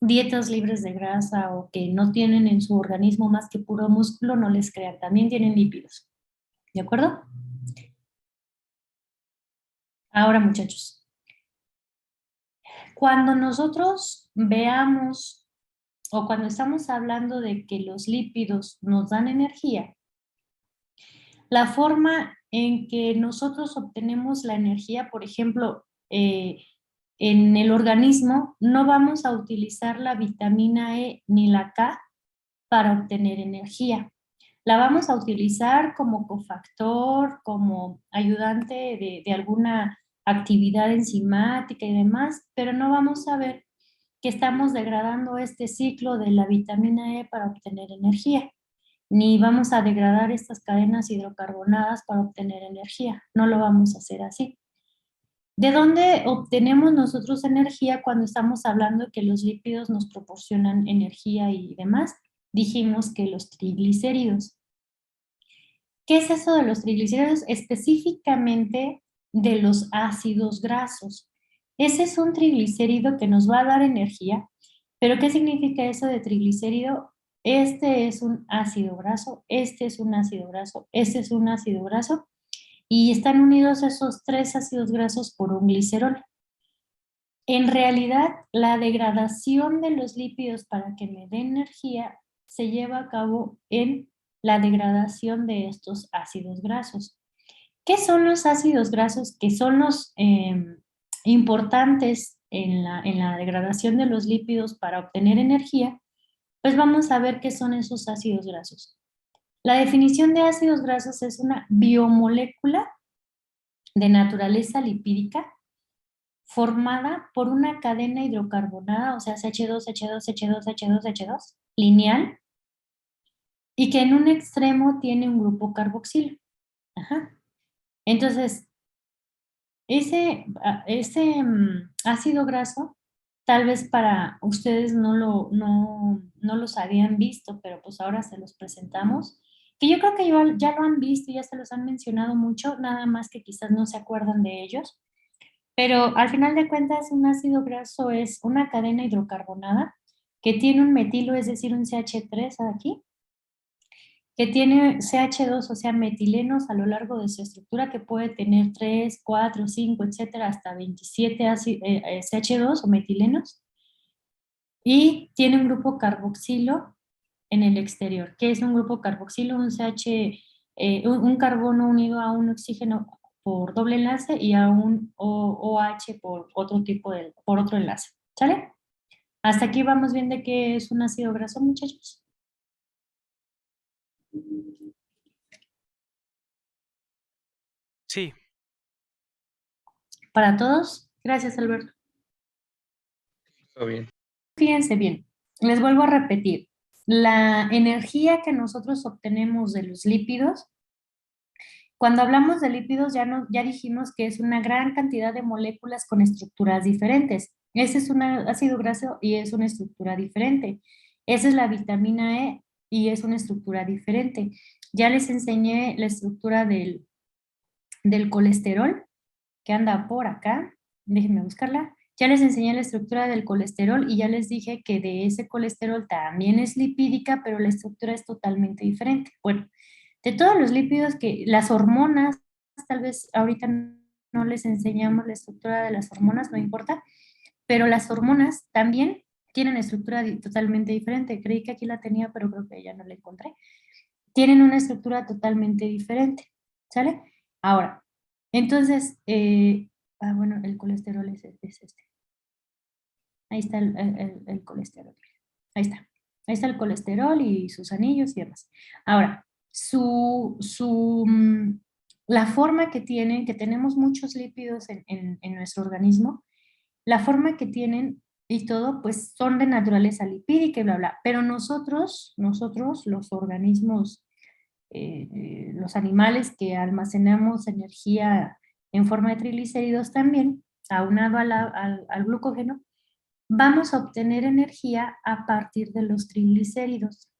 dietas libres de grasa o que no tienen en su organismo más que puro músculo, no les crean, también tienen lípidos. ¿De acuerdo? Ahora, muchachos, cuando nosotros veamos o cuando estamos hablando de que los lípidos nos dan energía, la forma en que nosotros obtenemos la energía, por ejemplo, en el organismo, no vamos a utilizar la vitamina E ni la K para obtener energía. La vamos a utilizar como cofactor, como ayudante de alguna actividad enzimática y demás, pero no vamos a ver que estamos degradando este ciclo de la vitamina E para obtener energía, ni vamos a degradar estas cadenas hidrocarbonadas para obtener energía. No lo vamos a hacer así. ¿De dónde obtenemos nosotros energía cuando estamos hablando de que los lípidos nos proporcionan energía y demás? Dijimos que los triglicéridos. ¿Qué es eso de los triglicéridos? Específicamente de los ácidos grasos. Ese es un triglicérido que nos va a dar energía, pero ¿qué significa eso de triglicérido? Este es un ácido graso, este es un ácido graso, este es un ácido graso, y están unidos esos tres ácidos grasos por un glicerol. En realidad, la degradación de los lípidos para que me dé energía se lleva a cabo en la degradación de estos ácidos grasos. ¿Qué son los ácidos grasos? Que son los importantes en la degradación de los lípidos para obtener energía. Pues vamos a ver qué son esos ácidos grasos. La definición de ácidos grasos es una biomolécula de naturaleza lipídica formada por una cadena hidrocarbonada, o sea, CH2, H2, H2, H2, H2, lineal, y que en un extremo tiene un grupo carboxilo. Ajá. Entonces, ese ácido graso, tal vez para ustedes no los habían visto, pero pues ahora se los presentamos, que yo creo que ya lo han visto, ya se los han mencionado mucho, nada más que quizás no se acuerdan de ellos. Pero al final de cuentas, un ácido graso es una cadena hidrocarbonada que tiene un metilo, es decir, un CH3 aquí, que tiene CH2, o sea, metilenos a lo largo de su estructura, que puede tener 3, 4, 5, etcétera, hasta 27 CH2 o metilenos, y tiene un grupo carboxilo en el exterior. ¿Qué es un grupo carboxilo? Un carbono unido a un oxígeno por doble enlace y a un OH por por otro enlace. ¿Sale? Hasta aquí vamos bien de qué es un ácido graso, muchachos. Sí, para todos. Gracias, Alberto. Todo bien. Fíjense bien, les vuelvo a repetir. La energía que nosotros obtenemos de los lípidos, cuando hablamos de lípidos ya dijimos que es una gran cantidad de moléculas con estructuras diferentes. Ese es un ácido graso y es una estructura diferente. Esa es la vitamina E y es una estructura diferente. Ya les enseñé la estructura del colesterol, que anda por acá. Déjenme buscarla. Ya les enseñé la estructura del colesterol y ya les dije que de ese colesterol también es lipídica, pero la estructura es totalmente diferente. Bueno, de todos los lípidos las hormonas, tal vez ahorita no les enseñamos la estructura de las hormonas, no importa, pero las hormonas también tienen estructura totalmente diferente. Creí que aquí la tenía, pero creo que ya no la encontré. Tienen una estructura totalmente diferente, ¿sale? Ahora, entonces, bueno, el colesterol es este. Ahí está el colesterol. Ahí está. Ahí está el colesterol y sus anillos y demás. Ahora, la forma que tienen, que tenemos muchos lípidos en nuestro organismo, la forma que tienen y todo, pues son de naturaleza lipídica y bla, bla. Pero nosotros, los organismos, los animales que almacenamos energía en forma de triglicéridos también, aunado al glucógeno, vamos a obtener energía a partir de los triglicéridos.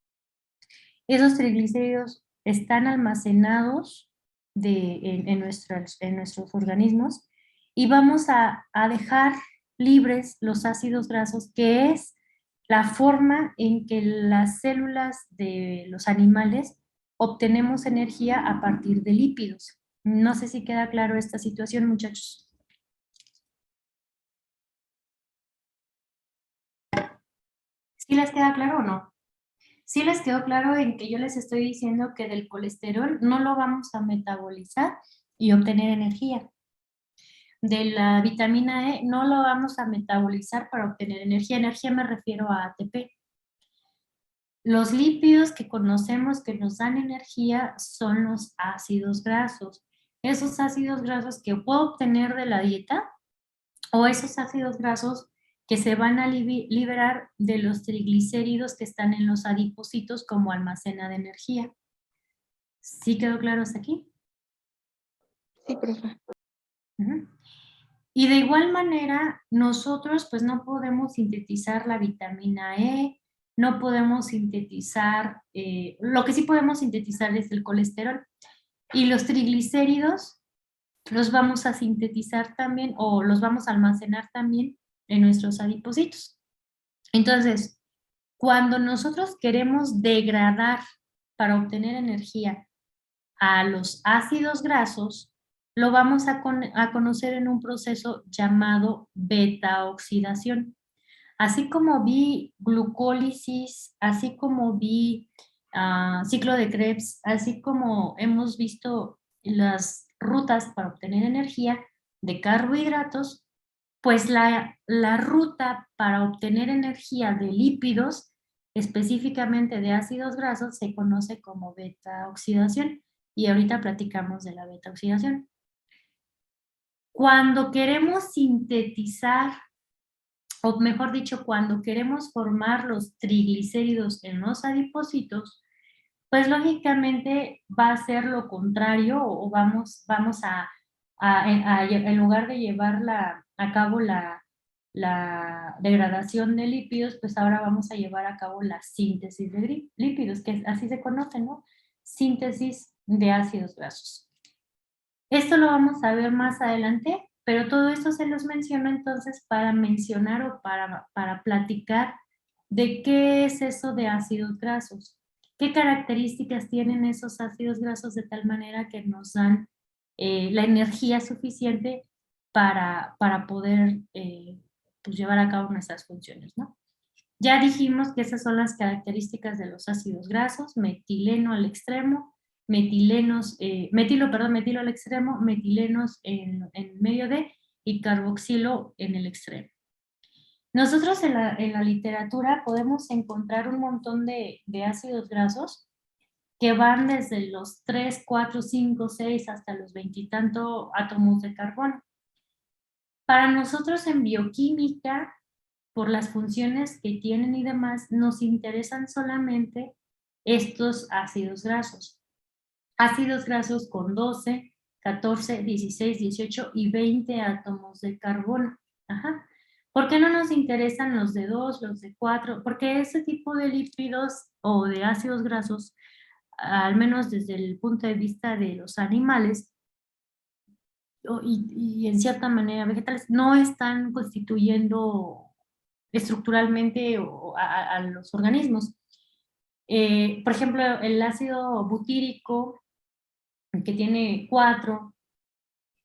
Esos triglicéridos están almacenados en nuestros organismos y vamos a dejar libres los ácidos grasos, que es la forma en que las células de los animales obtenemos energía a partir de lípidos. No sé si queda claro esta situación, muchachos. ¿Sí les queda claro o no? Sí les quedó claro en que yo les estoy diciendo que del colesterol no lo vamos a metabolizar y obtener energía. De la vitamina E no lo vamos a metabolizar para obtener energía. Energía me refiero a ATP. Los lípidos que conocemos que nos dan energía son los ácidos grasos. Esos ácidos grasos que puedo obtener de la dieta o esos ácidos grasos que se van a liberar de los triglicéridos que están en los adipocitos como almacena de energía. ¿Sí quedó claro hasta aquí? Sí, profe. Y de igual manera, nosotros pues no podemos sintetizar la vitamina E, no podemos sintetizar, lo que sí podemos sintetizar es el colesterol. Y los triglicéridos los vamos a sintetizar también o los vamos a almacenar también en nuestros adipocitos. Entonces, cuando nosotros queremos degradar para obtener energía a los ácidos grasos, lo vamos a conocer en un proceso llamado beta-oxidación. Así como vi glucólisis, así como vi ciclo de Krebs, así como hemos visto las rutas para obtener energía de carbohidratos, pues la ruta para obtener energía de lípidos, específicamente de ácidos grasos, se conoce como beta-oxidación. Y ahorita platicamos de la beta-oxidación. Cuando queremos sintetizar, o mejor dicho, cuando queremos formar los triglicéridos en los adipocitos, pues lógicamente va a ser lo contrario o vamos a en lugar de llevar a cabo la degradación de lípidos, pues ahora vamos a llevar a cabo la síntesis de lípidos, que así se conoce, ¿no? Síntesis de ácidos grasos. Esto lo vamos a ver más adelante, pero todo esto se los menciono entonces para mencionar o para platicar de qué es eso de ácidos grasos. ¿Qué características tienen esos ácidos grasos de tal manera que nos dan la energía suficiente para poder pues llevar a cabo nuestras funciones, ¿no? Ya dijimos que esas son las características de los ácidos grasos: metileno al extremo, metilo al extremo, metilenos en medio de y carboxilo en el extremo. Nosotros en la literatura podemos encontrar un montón de ácidos grasos que van desde los 3, 4, 5, 6 hasta los 20 y tanto átomos de carbono. Para nosotros en bioquímica, por las funciones que tienen y demás, nos interesan solamente estos ácidos grasos. Ácidos grasos con 12, 14, 16, 18 y 20 átomos de carbono. Ajá. ¿Por qué no nos interesan los de 2, los de 4? Porque ese tipo de lípidos o de ácidos grasos, al menos desde el punto de vista de los animales, y en cierta manera vegetales, no están constituyendo estructuralmente a los organismos. Por ejemplo, el ácido butírico, que tiene 4,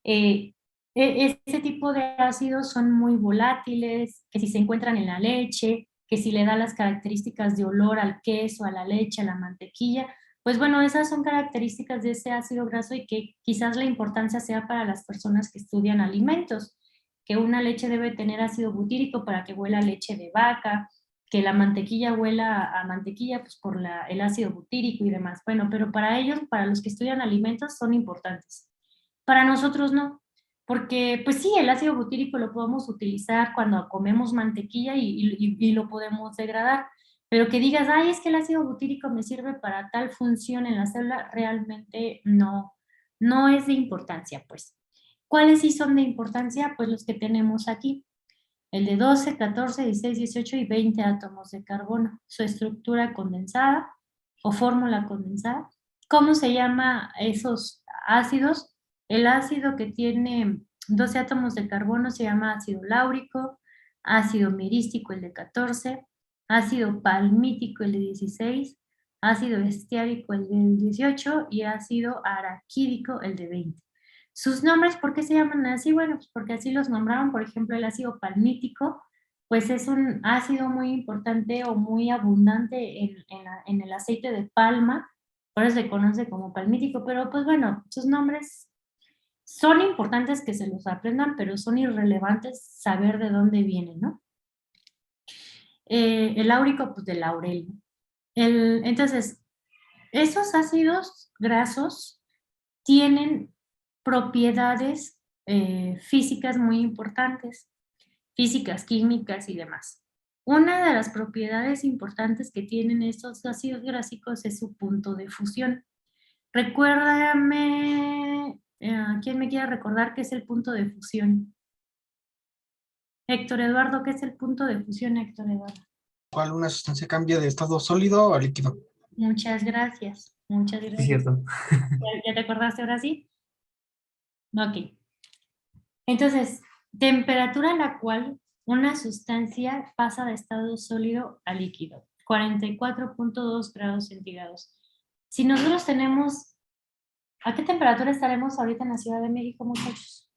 ese tipo de ácidos son muy volátiles, que si se encuentran en la leche, que si le da las características de olor al queso, a la leche, a la mantequilla, pues bueno, esas son características de ese ácido graso y que quizás la importancia sea para las personas que estudian alimentos, que una leche debe tener ácido butírico para que huela a leche de vaca, que la mantequilla huela a mantequilla pues por el ácido butírico y demás. Bueno, pero para ellos, para los que estudian alimentos, son importantes. Para nosotros no, porque pues sí, el ácido butírico lo podemos utilizar cuando comemos mantequilla y lo podemos degradar, pero que digas, ay, es que el ácido butírico me sirve para tal función en la célula, realmente no, no es de importancia, pues. ¿Cuáles sí son de importancia? Pues los que tenemos aquí. El de 12, 14, 16, 18 y 20 átomos de carbono. Su estructura condensada o fórmula condensada. ¿Cómo se llama esos ácidos? El ácido que tiene 12 átomos de carbono se llama ácido láurico, ácido mirístico el de 14, ácido palmítico el de 16, ácido estiárico el de 18 y ácido araquídico el de 20. Sus nombres, ¿por qué se llaman así? Bueno, pues porque así los nombraron. Por ejemplo, el ácido palmítico, pues es un ácido muy importante o muy abundante en el aceite de palma, por eso se conoce como palmítico, pero pues bueno, sus nombres son importantes que se los aprendan, pero son irrelevantes saber de dónde vienen, ¿no? El láurico, pues del laurel, ¿no? Entonces, esos ácidos grasos tienen propiedades físicas muy importantes, físicas, químicas y demás. Una de las propiedades importantes que tienen estos ácidos grásicos es su punto de fusión. Recuérdame, ¿quién me quiere recordar qué es el punto de fusión? Héctor Eduardo, ¿qué es el punto de fusión, Héctor Eduardo? ¿Cuál una sustancia cambia de estado sólido a líquido? Muchas gracias, muchas gracias. Es cierto. ¿Ya te acordaste ahora sí? Ok. Entonces, temperatura a la cual una sustancia pasa de estado sólido a líquido, 44.2 grados centígrados. Si nosotros tenemos, ¿a qué temperatura estaremos ahorita en la Ciudad de México, muchachos?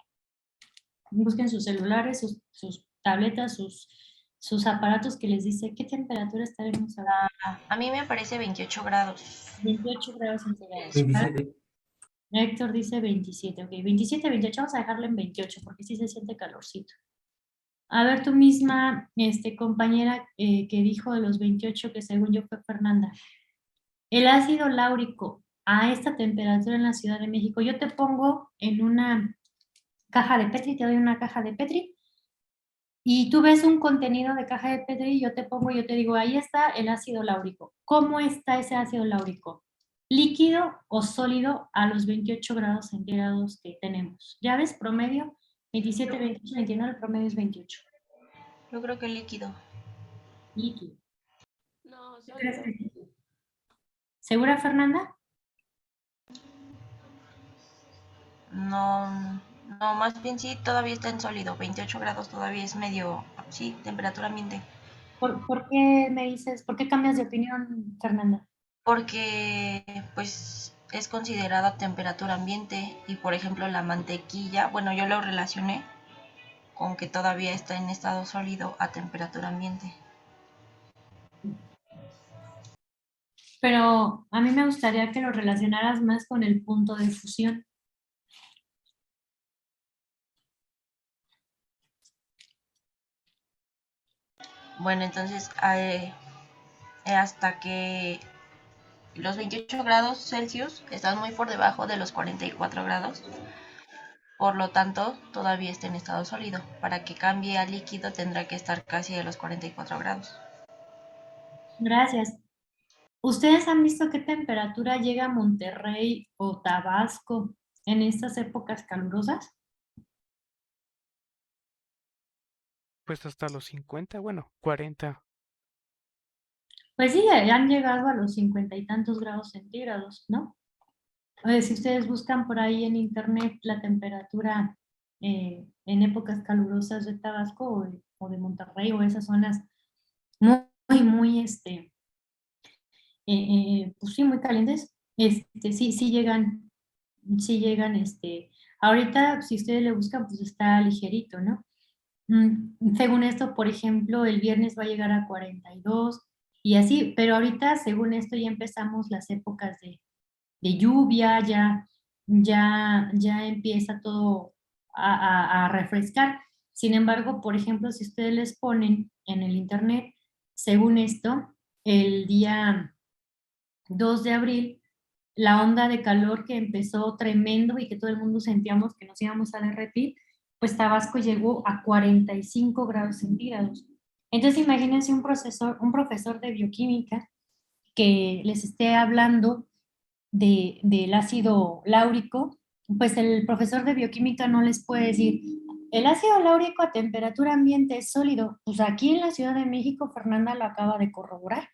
Busquen sus celulares, sus tabletas, sus aparatos que les dice qué temperatura estaremos ahora. A mí me parece 28 grados. 28 grados centígrados. 27. Héctor dice 27, ok, 27, 28, vamos a dejarlo en 28 porque sí se siente calorcito. A ver, tú misma, compañera que dijo de los 28, que según yo fue Fernanda. El ácido láurico a esta temperatura en la Ciudad de México, yo te pongo en una caja de Petri, te doy una caja de Petri, y tú ves un contenido de caja de Petri y yo te pongo, yo te digo, ahí está el ácido láurico. ¿Cómo está ese ácido láurico? ¿Líquido o sólido a los 28 grados centígrados que tenemos? ¿Ya ves? Promedio 27, 28, 29, el promedio es 28. Yo creo que líquido. Líquido. No, ¿Tú crees sólido. que sí? ¿Segura, Fernanda? No, no, más bien sí, todavía está en sólido. 28 grados todavía es medio, sí, temperatura ambiente. ¿Por qué me dices, por qué cambias de opinión, Fernanda? Porque pues es considerada temperatura ambiente y por ejemplo la mantequilla, bueno, yo lo relacioné con que todavía está en estado sólido a temperatura ambiente. Pero a mí me gustaría que lo relacionaras más con el punto de fusión. Bueno, entonces hasta que los 28 grados Celsius están muy por debajo de los 44 grados, por lo tanto todavía está en estado sólido. Para que cambie a líquido tendrá que estar casi a los 44 grados. Gracias. ¿Ustedes han visto qué temperatura llega a Monterrey o Tabasco en estas épocas calurosas? Pues hasta los 50, bueno, 40. Pues sí, han llegado a los 50 y tantos grados centígrados, ¿no? Si ustedes buscan por ahí en internet la temperatura en épocas calurosas de Tabasco o de Monterrey o esas zonas muy, pues sí, muy calientes, sí llegan, ahorita si ustedes le buscan, pues está ligerito, ¿no? Según esto, por ejemplo, el viernes va a llegar a 42 y así, pero ahorita, según esto, ya empezamos las épocas de lluvia, ya empieza todo a refrescar. Sin embargo, por ejemplo, si ustedes les ponen en el internet, según esto, el día 2 de abril, la onda de calor que empezó tremendo y que todo el mundo sentíamos que nos íbamos a derretir, pues Tabasco llegó a 45 grados centígrados. Entonces imagínense un profesor de bioquímica que les esté hablando del ácido láurico, pues el profesor de bioquímica no les puede decir, el ácido láurico a temperatura ambiente es sólido. Pues aquí en la Ciudad de México, Fernanda lo acaba de corroborar.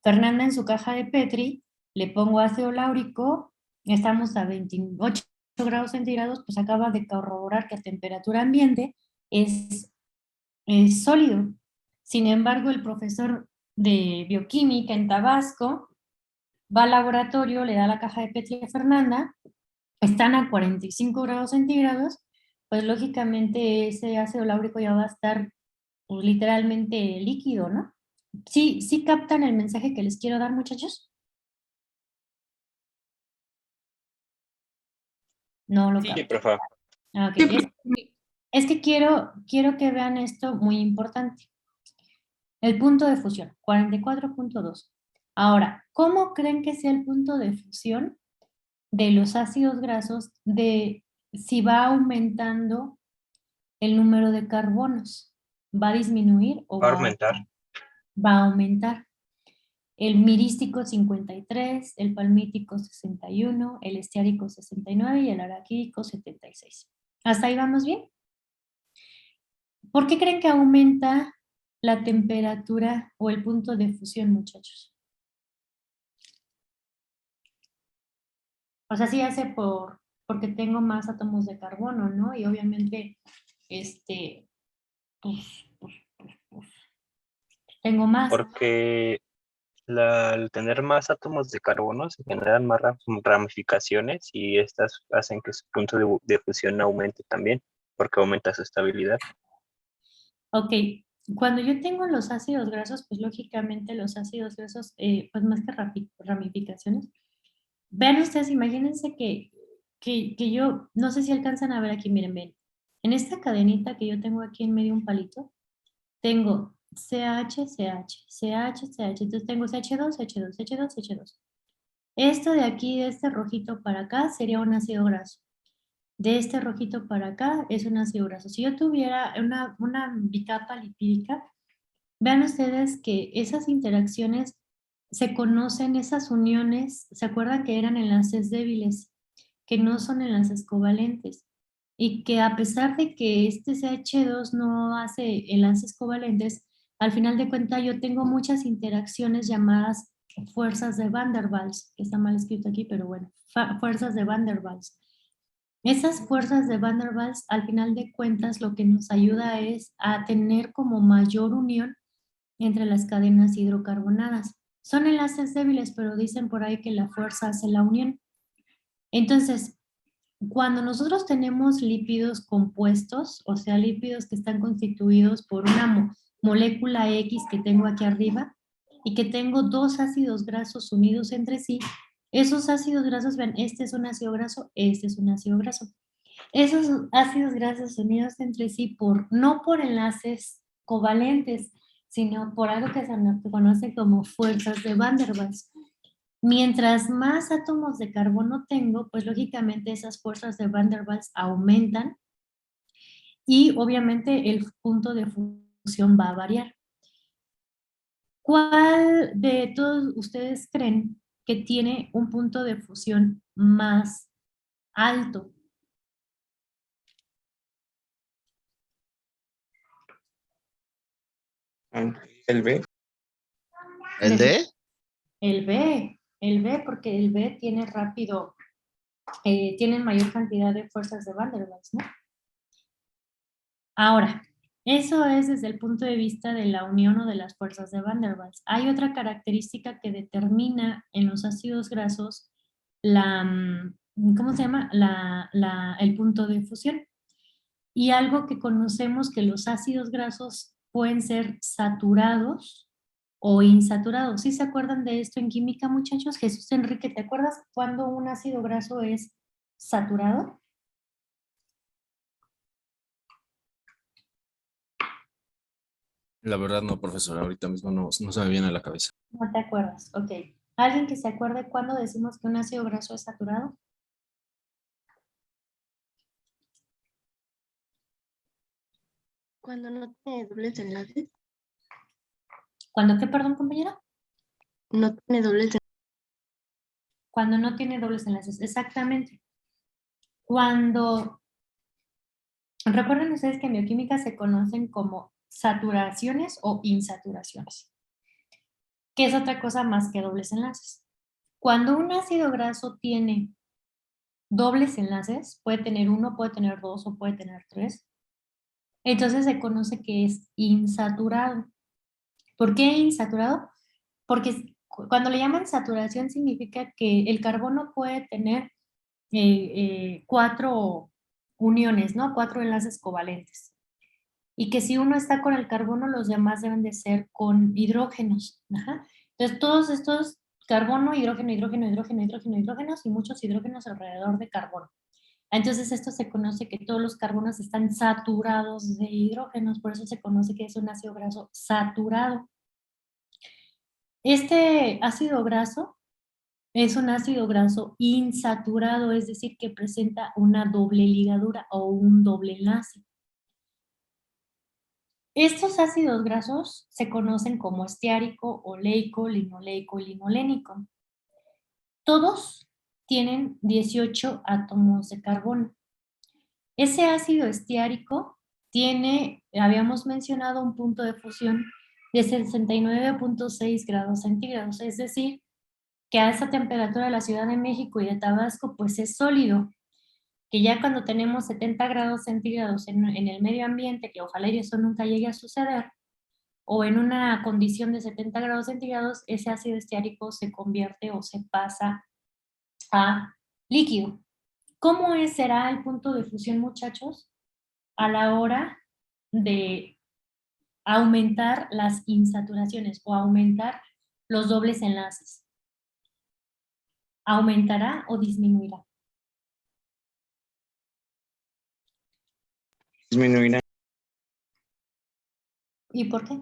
Fernanda en su caja de Petri, le pongo ácido láurico, estamos a 28 grados centígrados, pues acaba de corroborar que a temperatura ambiente es sólido. Sin embargo, el profesor de bioquímica en Tabasco va al laboratorio, le da la caja de Petri a Fernanda, están a 45 grados centígrados, pues lógicamente ese ácido láurico ya va a estar pues, literalmente líquido, ¿no? ¿Sí captan el mensaje que les quiero dar, muchachos? No lo Sí. Sí, captan. profe. Ah, ok. Es que quiero que vean esto muy importante. El punto de fusión, 44.2. Ahora, ¿cómo creen que sea el punto de fusión de los ácidos grasos de si va aumentando el número de carbonos? ¿Va a disminuir o Va a aumentar. va a aumentar? El mirístico 53, el palmítico 61, el estiárico 69 y el araquídico 76. ¿Hasta ahí vamos bien? ¿Por qué creen que aumenta la temperatura o el punto de fusión, muchachos? O sea, sí hace porque tengo más átomos de carbono, ¿no? Y obviamente, pues, tengo más. Porque al tener más átomos de carbono se generan más ramificaciones y estas hacen que su punto de fusión aumente también, porque aumenta su estabilidad. Ok, cuando yo tengo los ácidos grasos, pues lógicamente los ácidos grasos, pues más que ramificaciones. Vean ustedes, imagínense que yo, no sé si alcanzan a ver aquí, miren, ven. En esta cadenita que yo tengo aquí en medio un palito, tengo CH, CH, CH, CH, entonces tengo CH2, CH2, CH2, CH2. Esto de aquí, de este rojito para acá, sería un ácido graso. De este rojito para acá es un ácido graso. Si yo tuviera una bicapa lipídica, vean ustedes que esas interacciones se conocen, esas uniones, ¿se acuerdan que eran enlaces débiles? Que no son enlaces covalentes. Y que a pesar de que este CH2 no hace enlaces covalentes, al final de cuentas yo tengo muchas interacciones llamadas fuerzas de Van der Waals, que está mal escrito aquí, pero bueno, fuerzas de Van der Waals. Esas fuerzas de Van der Waals, al final de cuentas, lo que nos ayuda es a tener como mayor unión entre las cadenas hidrocarbonadas. Son enlaces débiles, pero dicen por ahí que la fuerza hace la unión. Entonces, cuando nosotros tenemos lípidos compuestos, o sea, lípidos que están constituidos por una molécula X que tengo aquí arriba y que tengo dos ácidos grasos unidos entre sí, esos ácidos grasos, ven, este es un ácido graso, este es un ácido graso. Esos ácidos grasos unidos entre sí no por enlaces covalentes, sino por algo que se conoce como fuerzas de Van der Waals. Mientras más átomos de carbono tengo, pues lógicamente esas fuerzas de Van der Waals aumentan y obviamente el punto de fusión va a variar. ¿Cuál de todos ustedes creen que tiene un punto de fusión más alto? El B. ¿El D? El B, porque el B tiene rápido, tiene mayor cantidad de fuerzas de Van der Waals, ¿no? Ahora, eso es desde el punto de vista de la unión o de las fuerzas de Van der Waals. Hay otra característica que determina en los ácidos grasos ¿cómo se llama? El punto de fusión. Y algo que conocemos que los ácidos grasos pueden ser saturados o insaturados. ¿Sí se acuerdan de esto en química, muchachos? Jesús Enrique, ¿te acuerdas cuando un ácido graso es saturado? La verdad no, profesor, ahorita mismo no se me viene a la cabeza. No te acuerdas, ok. ¿Alguien que se acuerde cuándo decimos que un ácido graso es saturado? Cuando no tiene dobles enlaces. ¿Cuándo qué, perdón, compañera? No tiene dobles enlaces. Cuando no tiene dobles enlaces, exactamente. Cuando, recuerden ustedes que en bioquímica se conocen como saturaciones o insaturaciones, que es otra cosa más que dobles enlaces. Cuando un ácido graso tiene dobles enlaces, puede tener 1, puede tener 2 o puede tener 3, entonces se conoce que es insaturado. ¿Por qué insaturado? Porque cuando le llaman saturación significa que el carbono puede tener 4 uniones, ¿no? 4 enlaces covalentes. Y que si uno está con el carbono, los demás deben de ser con hidrógenos. Ajá. Entonces, todos estos carbono, hidrógeno, hidrógeno, hidrógeno, hidrógeno, hidrógenos y muchos hidrógenos alrededor de carbono. Entonces, esto se conoce que todos los carbonos están saturados de hidrógenos, por eso se conoce que es un ácido graso saturado. Este ácido graso es un ácido graso insaturado, es decir, que presenta una doble ligadura o un doble enlace. Estos ácidos grasos se conocen como esteárico, oleico, linoleico y linolénico. Todos tienen 18 átomos de carbono. Ese ácido esteárico tiene, habíamos mencionado, un punto de fusión de 69.6 grados centígrados, es decir, que a esa temperatura de la Ciudad de México y de Tabasco, pues es sólido, que ya cuando tenemos 70 grados centígrados en el medio ambiente, que ojalá y eso nunca llegue a suceder, o en una condición de 70 grados centígrados, ese ácido esteárico se convierte o se pasa a líquido. ¿Cómo será el punto de fusión, muchachos? A la hora de aumentar las insaturaciones o aumentar los dobles enlaces. ¿Aumentará o disminuirá? Disminuirá. ¿Y por qué?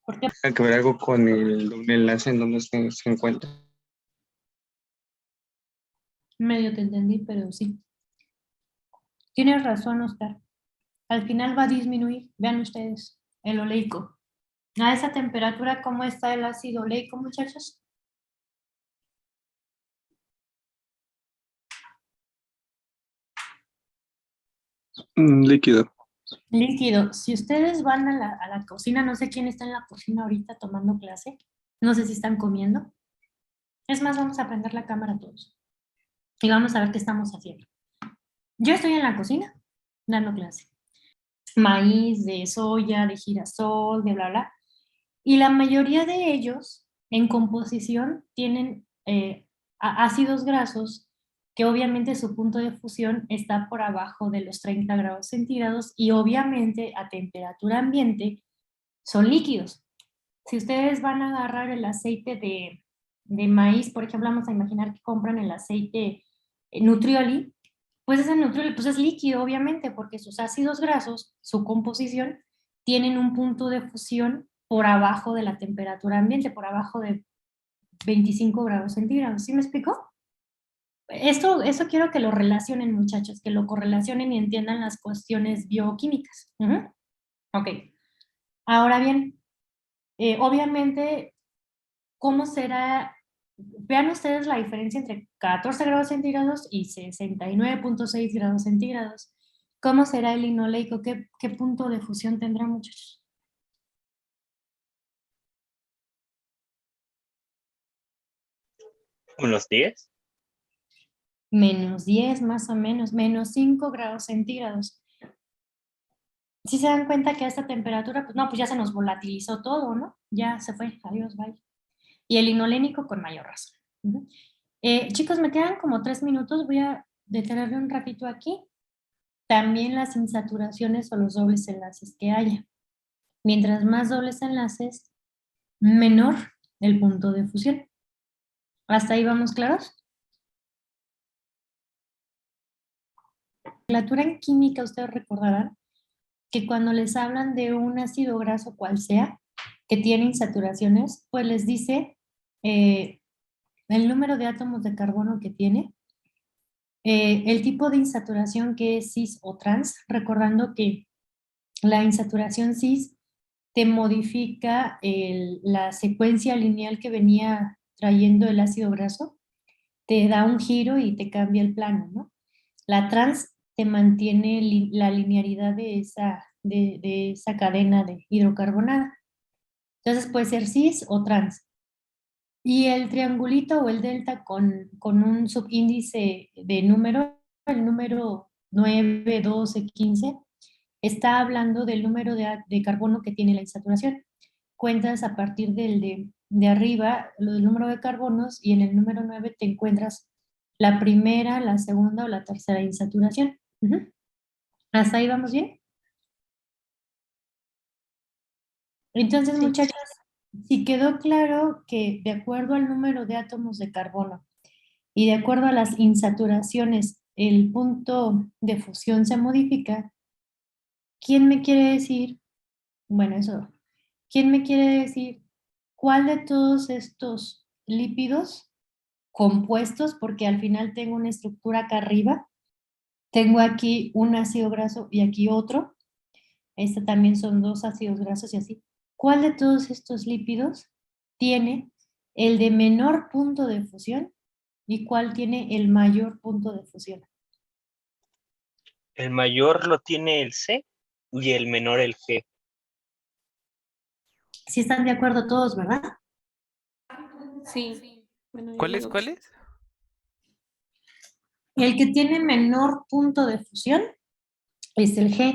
¿Por qué? Tiene que ver algo con el doble enlace en donde se encuentra. Medio te entendí, pero sí. Tienes razón, Oscar. Al final va a disminuir, vean ustedes, el oleico. A esa temperatura, ¿cómo está el ácido oleico, muchachos? Líquido. Líquido. Si ustedes van a la cocina, no sé quién está en la cocina ahorita tomando clase, no sé si están comiendo. Es más, vamos a prender la cámara todos y vamos a ver qué estamos haciendo. Yo estoy en la cocina dando clase. Maíz, de soya, de girasol, de bla, bla. Y la mayoría de ellos en composición tienen ácidos grasos que obviamente su punto de fusión está por abajo de los 30 grados centígrados y obviamente a temperatura ambiente son líquidos. Si ustedes van a agarrar el aceite de maíz, por ejemplo, vamos a imaginar que compran el aceite Nutrioli, pues ese Nutrioli pues es líquido, obviamente, porque sus ácidos grasos, su composición, tienen un punto de fusión por abajo de la temperatura ambiente, por abajo de 25 grados centígrados. ¿Sí me explico? Esto quiero que lo relacionen, muchachos, que lo correlacionen y entiendan las cuestiones bioquímicas. Ok. Ahora bien, obviamente, ¿cómo será? Vean ustedes la diferencia entre 14 grados centígrados y 69.6 grados centígrados. ¿Cómo será el linoleico? ¿Qué punto de fusión tendrá, muchachos? ¿Unos 10? Menos 10 más o menos, menos 5 grados centígrados. Si se dan cuenta que a esta temperatura, pues no, pues ya se nos volatilizó todo, ¿no? Ya se fue, adiós, bye. Y el linolénico con mayor razón. Chicos, me quedan como 3 minutos, voy a detenerme un ratito aquí. También las insaturaciones o los dobles enlaces que haya. Mientras más dobles enlaces, menor el punto de fusión. ¿Hasta ahí vamos claros? La nomenclatura en química, ustedes recordarán que cuando les hablan de un ácido graso cual sea, que tiene insaturaciones, pues les dice el número de átomos de carbono que tiene, el tipo de insaturación que es cis o trans, recordando que la insaturación cis te modifica la secuencia lineal que venía trayendo el ácido graso, te da un giro y te cambia el plano, ¿no? La trans te mantiene la linearidad de esa cadena de hidrocarbonada. Entonces puede ser cis o trans. Y el triangulito o el delta con un subíndice de número, el número 9, 12, 15, está hablando del número de carbono que tiene la insaturación. Cuentas a partir de arriba lo del número de carbonos y en el número 9 te encuentras la primera, la segunda o la tercera insaturación. ¿Hasta ahí vamos bien? Entonces, Sí. muchachos, si quedó claro que de acuerdo al número de átomos de carbono y de acuerdo a las insaturaciones, el punto de fusión se modifica, ¿quién me quiere decir? Bueno, eso. ¿Quién me quiere decir cuál de todos estos lípidos compuestos, porque al final tengo una estructura acá arriba, tengo aquí un ácido graso y aquí otro, este también son dos ácidos grasos y así, ¿cuál de todos estos lípidos tiene el de menor punto de fusión y cuál tiene el mayor punto de fusión? El mayor lo tiene el C y el menor el G. Sí están de acuerdo todos, ¿verdad? Sí. Bueno, yo ¿Cuáles, no lo- cuáles? El que tiene menor punto de fusión es el G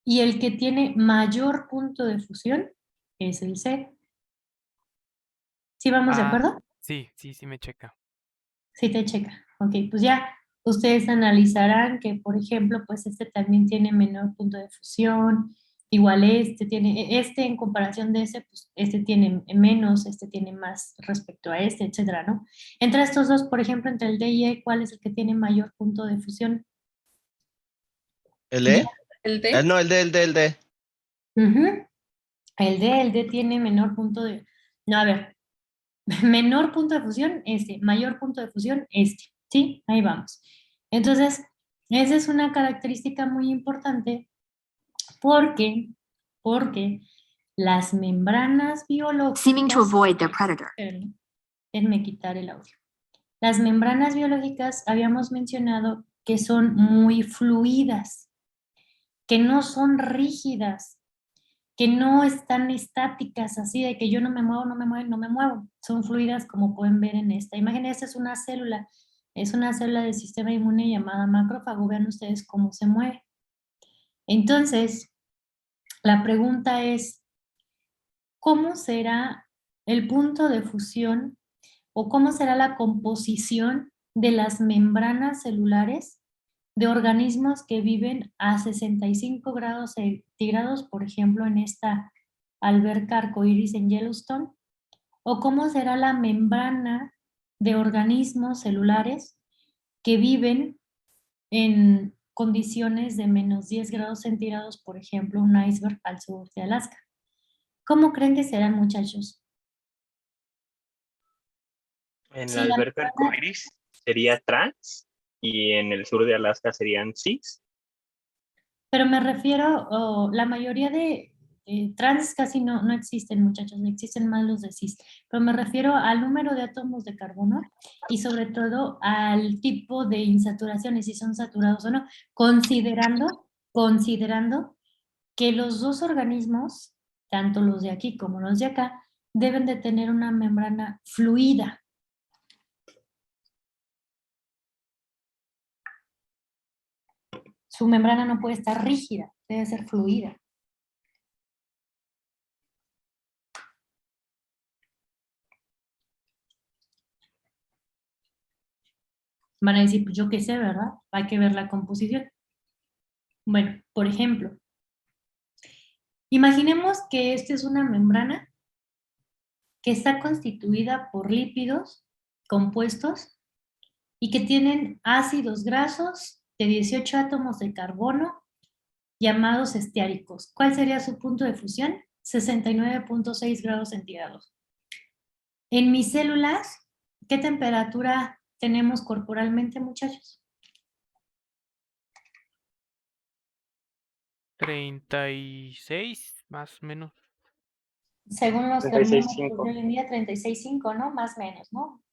y el que tiene mayor punto de fusión es el C. ¿Sí vamos de acuerdo? Sí, sí me checa. Sí te checa. Ok, pues ya ustedes analizarán que, por ejemplo, pues este también tiene menor punto de fusión, igual este en comparación de ese, pues este tiene menos, este tiene más respecto a este, etcétera, ¿no? Entre estos dos, por ejemplo, entre el D y E, ¿cuál es el que tiene mayor punto de fusión? ¿El Ya. E? ¿El D? No, el D. Ujú. El D tiene menor punto de... No, a ver, menor punto de fusión, este, mayor punto de fusión, este, ¿sí? Ahí vamos. Entonces, esa es una característica muy importante porque las membranas biológicas... Espérenme, déjenme quitar el audio. Las membranas biológicas habíamos mencionado que son muy fluidas, que no son rígidas, que no están estáticas, así de que yo no me muevo, no me muevo, no me muevo. Son fluidas como pueden ver en esta imagen. Esta es una célula del sistema inmune llamada macrófago. Vean ustedes cómo se mueve. Entonces, la pregunta es, ¿cómo será el punto de fusión o cómo será la composición de las membranas celulares de organismos que viven a 65 grados centígrados, por ejemplo, en esta alberca arcoíris en Yellowstone, ¿O cómo será la membrana de organismos celulares que viven en condiciones de menos 10 grados centígrados, por ejemplo, un iceberg al sur de Alaska? ¿Cómo creen que serán, muchachos? En Sí, la la alberca membrana, arcoíris sería trans y en el sur de Alaska serían cis. pero me refiero, la mayoría de trans casi no existen, muchachos, no existen más los de cis, pero me refiero al número de átomos de carbono y sobre todo al tipo de insaturaciones, si son saturados o no, considerando que los dos organismos, tanto los de aquí como los de acá, deben de tener una membrana fluida. Su membrana no puede estar rígida, debe ser fluida. Van a decir, pues yo qué sé, ¿verdad? Hay que ver la composición. Bueno, por ejemplo, imaginemos que esta es una membrana que está constituida por lípidos compuestos y que tienen ácidos grasos de 18 átomos de carbono llamados esteáricos. ¿Cuál sería su punto de fusión? 69.6 grados centígrados. En mis células, ¿qué temperatura tenemos corporalmente, muchachos? 36, más o menos. Según los 36.5. termómetros de hoy en día, 36.5, ¿no? Más o menos, ¿no?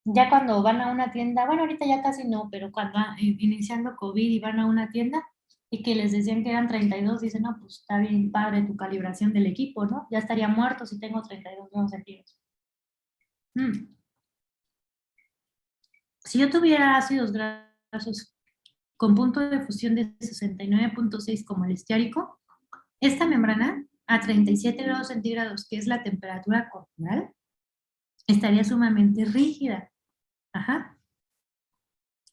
Ya cuando van a una tienda, bueno, ahorita ya casi no, pero cuando iniciando COVID y van a una tienda y que les decían que eran 32, dicen, no, pues está bien padre tu calibración del equipo, ¿no? Ya estaría muerto si tengo 32 grados centígrados. Si yo tuviera ácidos grasos con punto de fusión de 69.6 como el esteárico, esta membrana a 37 grados centígrados, que es la temperatura corporal, estaría sumamente rígida. Ajá.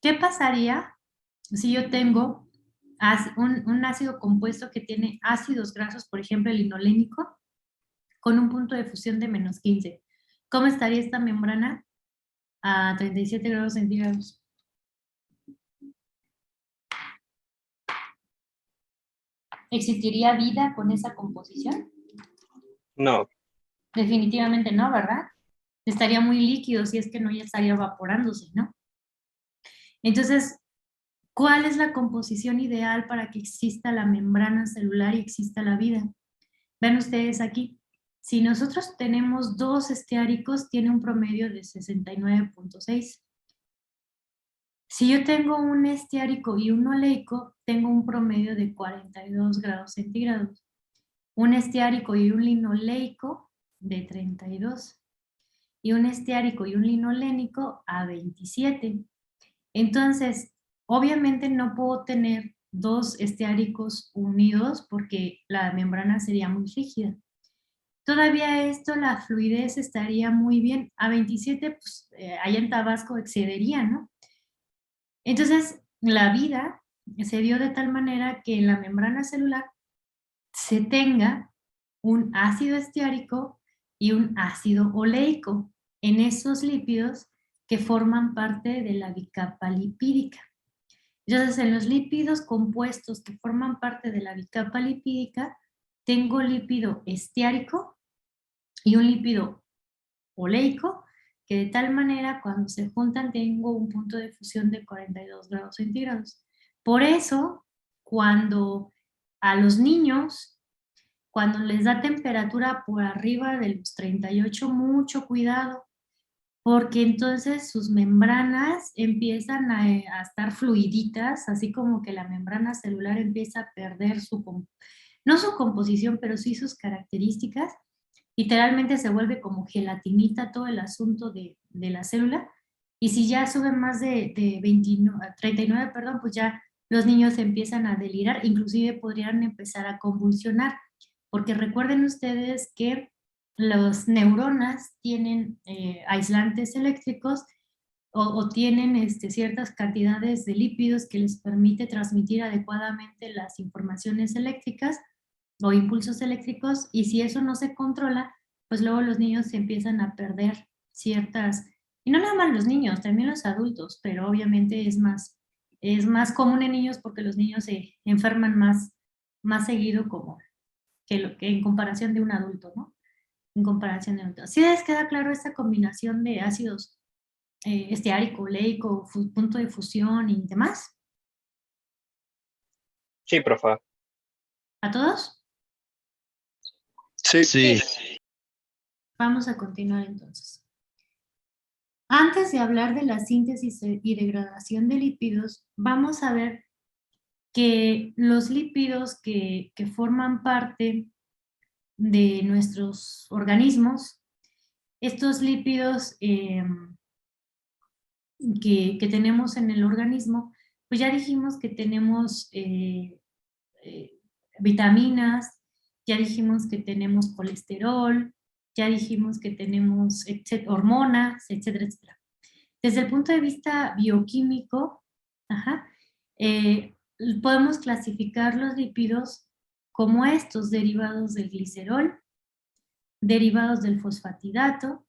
¿Qué pasaría si yo tengo un ácido compuesto que tiene ácidos grasos, por ejemplo el linolénico, con un punto de fusión de menos 15? ¿Cómo estaría esta membrana a 37 grados centígrados? ¿Existiría vida con esa composición? No, Definitivamente no, ¿verdad? Estaría muy líquido si es que no ya estaría evaporándose, ¿no? Entonces, ¿cuál es la composición ideal para que exista la membrana celular y exista la vida? Ven ustedes aquí, si nosotros tenemos dos esteáricos, tiene un promedio de 69.6. Si yo tengo un esteárico y un oleico, tengo un promedio de 42 grados centígrados. Un esteárico y un linoleico de 32. Y un esteárico y un linolénico a 27. Entonces, obviamente no puedo tener dos esteáricos unidos porque la membrana sería muy rígida. Todavía esto, la fluidez estaría muy bien. A 27, pues allá en Tabasco excedería, ¿no? Entonces, la vida se dio de tal manera que en la membrana celular se tenga un ácido esteárico y un ácido oleico en esos lípidos que forman parte de la bicapa lipídica. Entonces, en los lípidos compuestos que forman parte de la bicapa lipídica, tengo lípido esteárico y un lípido oleico, que de tal manera cuando se juntan tengo un punto de fusión de 42 grados centígrados. Por eso, cuando a los niños, cuando les da temperatura por arriba de los 38, mucho cuidado, porque entonces sus membranas empiezan a estar fluiditas, así como que la membrana celular empieza a perder no su composición, pero sí sus características. Literalmente se vuelve como gelatinita todo el asunto de la célula, y si ya sube más de 39, perdón, pues ya los niños empiezan a delirar, inclusive podrían empezar a convulsionar, porque recuerden ustedes que las neuronas tienen aislantes eléctricos o tienen ciertas cantidades de lípidos que les permite transmitir adecuadamente las informaciones eléctricas o impulsos eléctricos, y si eso no se controla, pues luego los niños se empiezan a perder ciertas, y no nada más los niños, también los adultos, pero obviamente es más común en niños porque los niños se enferman más seguido como que en comparación de un adulto, ¿no? En comparación de un adulto. ¿Sí les queda claro esta combinación de ácidos esteárico, oleico, punto de fusión y demás? Sí, profe. ¿A todos? Sí. Sí. Vamos a continuar entonces. Antes de hablar de la síntesis y degradación de lípidos, vamos a ver que los lípidos que forman parte de nuestros organismos, estos lípidos que tenemos en el organismo, pues ya dijimos que tenemos vitaminas, ya dijimos que tenemos colesterol, ya dijimos que tenemos hormonas, etcétera, etcétera. Desde el punto de vista bioquímico, podemos clasificar los lípidos como estos derivados del glicerol, derivados del fosfatidato,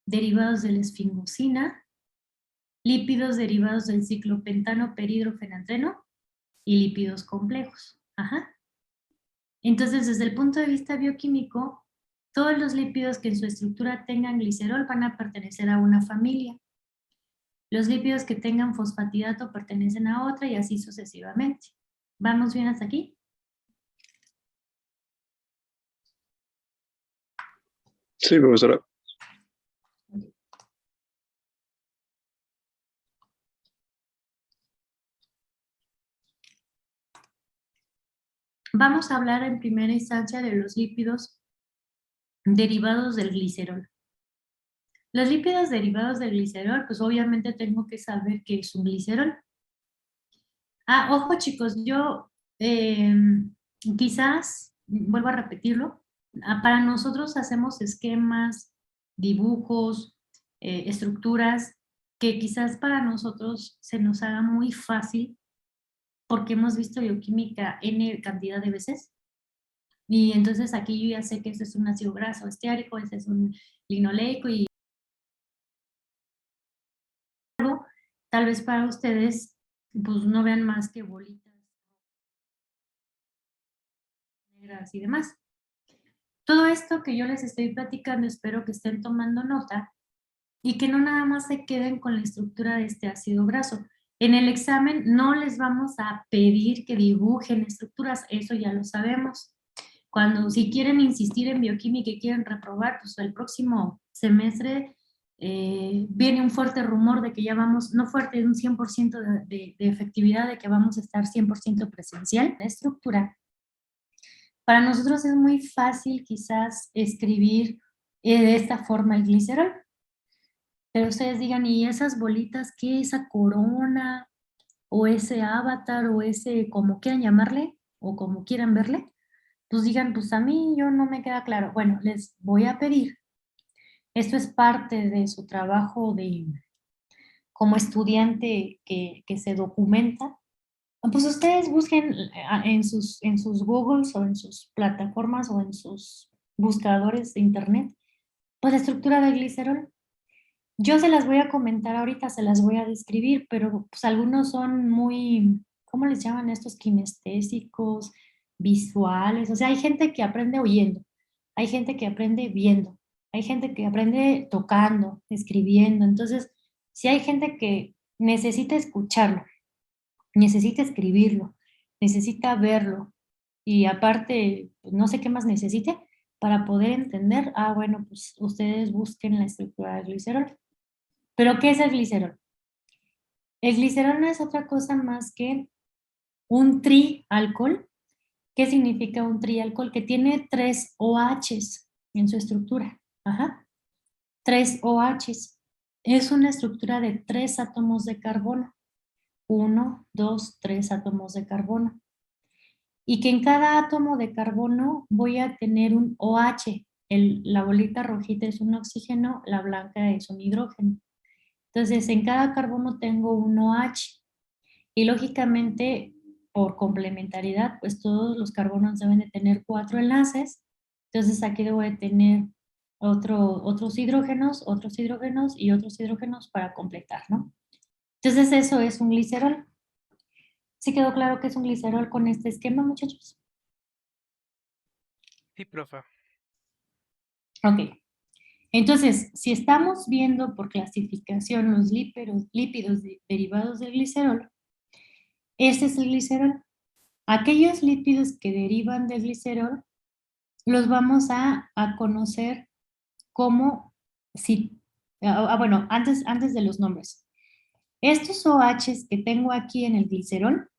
derivados de la esfingosina, lípidos derivados del ciclopentano perhidrofenantreno y lípidos complejos. Entonces, desde el punto de vista bioquímico, todos los lípidos que en su estructura tengan glicerol van a pertenecer a una familia. Los lípidos que tengan fosfatidato pertenecen a otra y así sucesivamente. ¿Vamos bien hasta aquí? Sí, profesora. Vamos a hablar en primera instancia de los lípidos derivados del glicerol. Los lípidos derivados del glicerol, pues obviamente tengo que saber qué es un glicerol. Ojo chicos, yo quizás, vuelvo a repetirlo, para nosotros hacemos esquemas, dibujos, estructuras que quizás para nosotros se nos haga muy fácil porque hemos visto bioquímica N cantidad de veces. Y entonces aquí yo ya sé que ese es un ácido graso esteárico, ese es un linoleico y tal vez para ustedes pues no vean más que bolitas negras y demás. Todo esto que yo les estoy platicando espero que estén tomando nota y que no nada más se queden con la estructura de este ácido graso. En el examen no les vamos a pedir que dibujen estructuras, eso ya lo sabemos. Si quieren insistir en bioquímica y quieren reprobar, pues el próximo semestre viene un fuerte rumor de que ya vamos, no fuerte, un 100% de efectividad de que vamos a estar 100% presencial. La estructura, para nosotros es muy fácil quizás escribir de esta forma el glicerol, pero ustedes digan, ¿y esas bolitas qué? ¿Esa corona? ¿O ese avatar? ¿O ese, como quieran llamarle? ¿O como quieran verle? Pues digan, pues a mí yo no me queda claro. Bueno, les voy a pedir, esto es parte de su trabajo como estudiante que se documenta, pues ustedes busquen en sus Googles o en sus plataformas o en sus buscadores de internet, pues la estructura de glicerol. Yo se las voy a comentar ahorita, se las voy a describir, pero pues algunos son muy, ¿cómo les llaman estos? Kinestésicos, visuales. O sea, hay gente que aprende oyendo, hay gente que aprende viendo, hay gente que aprende tocando, escribiendo. Entonces, si hay gente que necesita escucharlo, necesita escribirlo, necesita verlo y aparte, pues, no sé qué más necesite para poder entender, bueno, pues ustedes busquen la estructura del glicerol. ¿Pero qué es el glicerol? El glicerol no es otra cosa más que un trialcohol. ¿Qué significa un trialcohol? Que tiene 3 OHs en su estructura. 3 OHs. Es una estructura de 3 átomos de carbono. 1, 2, 3 átomos de carbono. Y que en cada átomo de carbono voy a tener un OH. La bolita rojita es un oxígeno, la blanca es un hidrógeno. Entonces, en cada carbono tengo un OH y lógicamente, por complementariedad, pues todos los carbonos deben de tener 4 enlaces. Entonces, aquí debo de tener otros hidrógenos y otros hidrógenos para completar, ¿no? Entonces eso es un glicerol. ¿Sí quedó claro que es un glicerol con este esquema, muchachos? Sí, profe. Ok. Entonces, si estamos viendo por clasificación los lípidos derivados del glicerol, este es el glicerol. Aquellos lípidos que derivan del glicerol los vamos a conocer como si, bueno, antes de los nombres. Estos OHs que tengo aquí en el glicerol,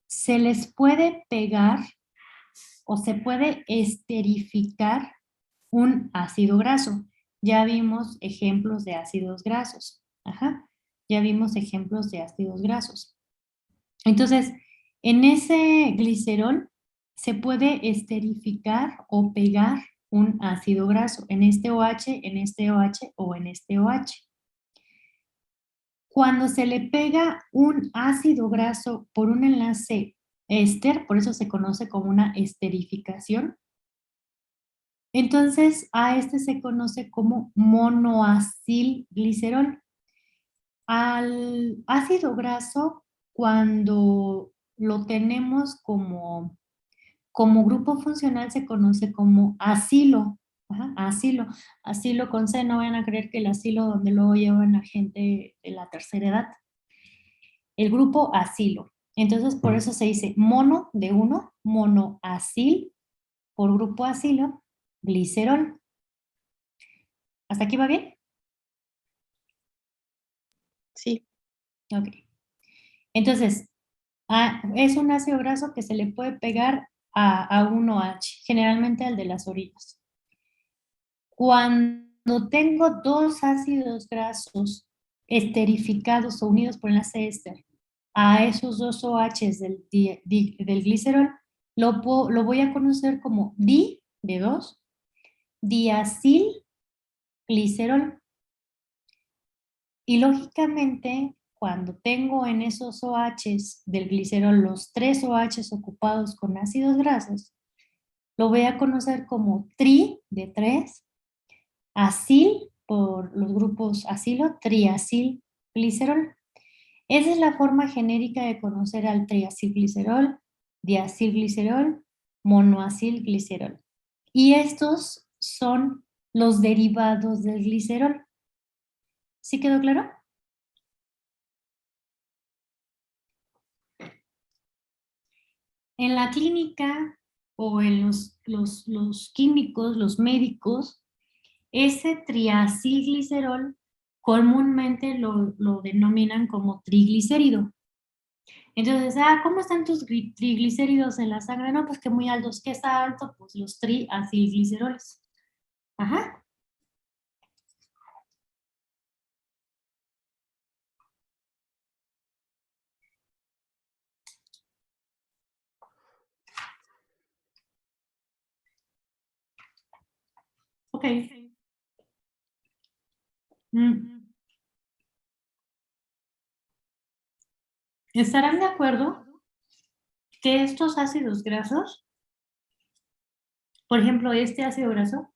se les puede pegar o se puede esterificar un ácido graso. Ya vimos ejemplos de ácidos grasos. Ajá. Ya vimos ejemplos de ácidos grasos. Entonces, en ese glicerol se puede esterificar o pegar un ácido graso en este OH, en este OH o en este OH. Cuando se le pega un ácido graso por un enlace éster, por eso se conoce como una esterificación, entonces a este se conoce como monoacilglicerol. Al ácido graso, cuando lo tenemos como grupo funcional, se conoce como acilo. Ajá, acilo con C, no vayan a creer que el asilo donde luego llevan a gente de la tercera edad. El grupo acilo. Entonces, por eso se dice mono de uno, monoacil, por grupo acilo, glicerol. ¿Hasta aquí va bien? Sí. Ok. Entonces, es un ácido graso que se le puede pegar a un OH, generalmente al de las orillas. Cuando tengo dos ácidos grasos esterificados o unidos por enlace éster a esos dos OHs del glicerol, lo voy a conocer como di de 2, diacilglicerol. Y lógicamente, cuando tengo en esos OHs del glicerol los 3 OHs ocupados con ácidos grasos, lo voy a conocer como tri de 3, acil por los grupos acilo, triacilglicerol. Esa es la forma genérica de conocer al triacilglicerol, diacilglicerol, monoacilglicerol. Y estos son los derivados del glicerol. ¿Sí quedó claro? En la clínica o en los químicos, los médicos, ese triacilglicerol comúnmente lo denominan como triglicérido. Entonces, ¿cómo están tus triglicéridos en la sangre? No, pues que muy altos. ¿Qué está alto? Pues los triacilgliceroles. Ajá. Ok. ¿Estarán de acuerdo que estos ácidos grasos, por ejemplo, este ácido graso,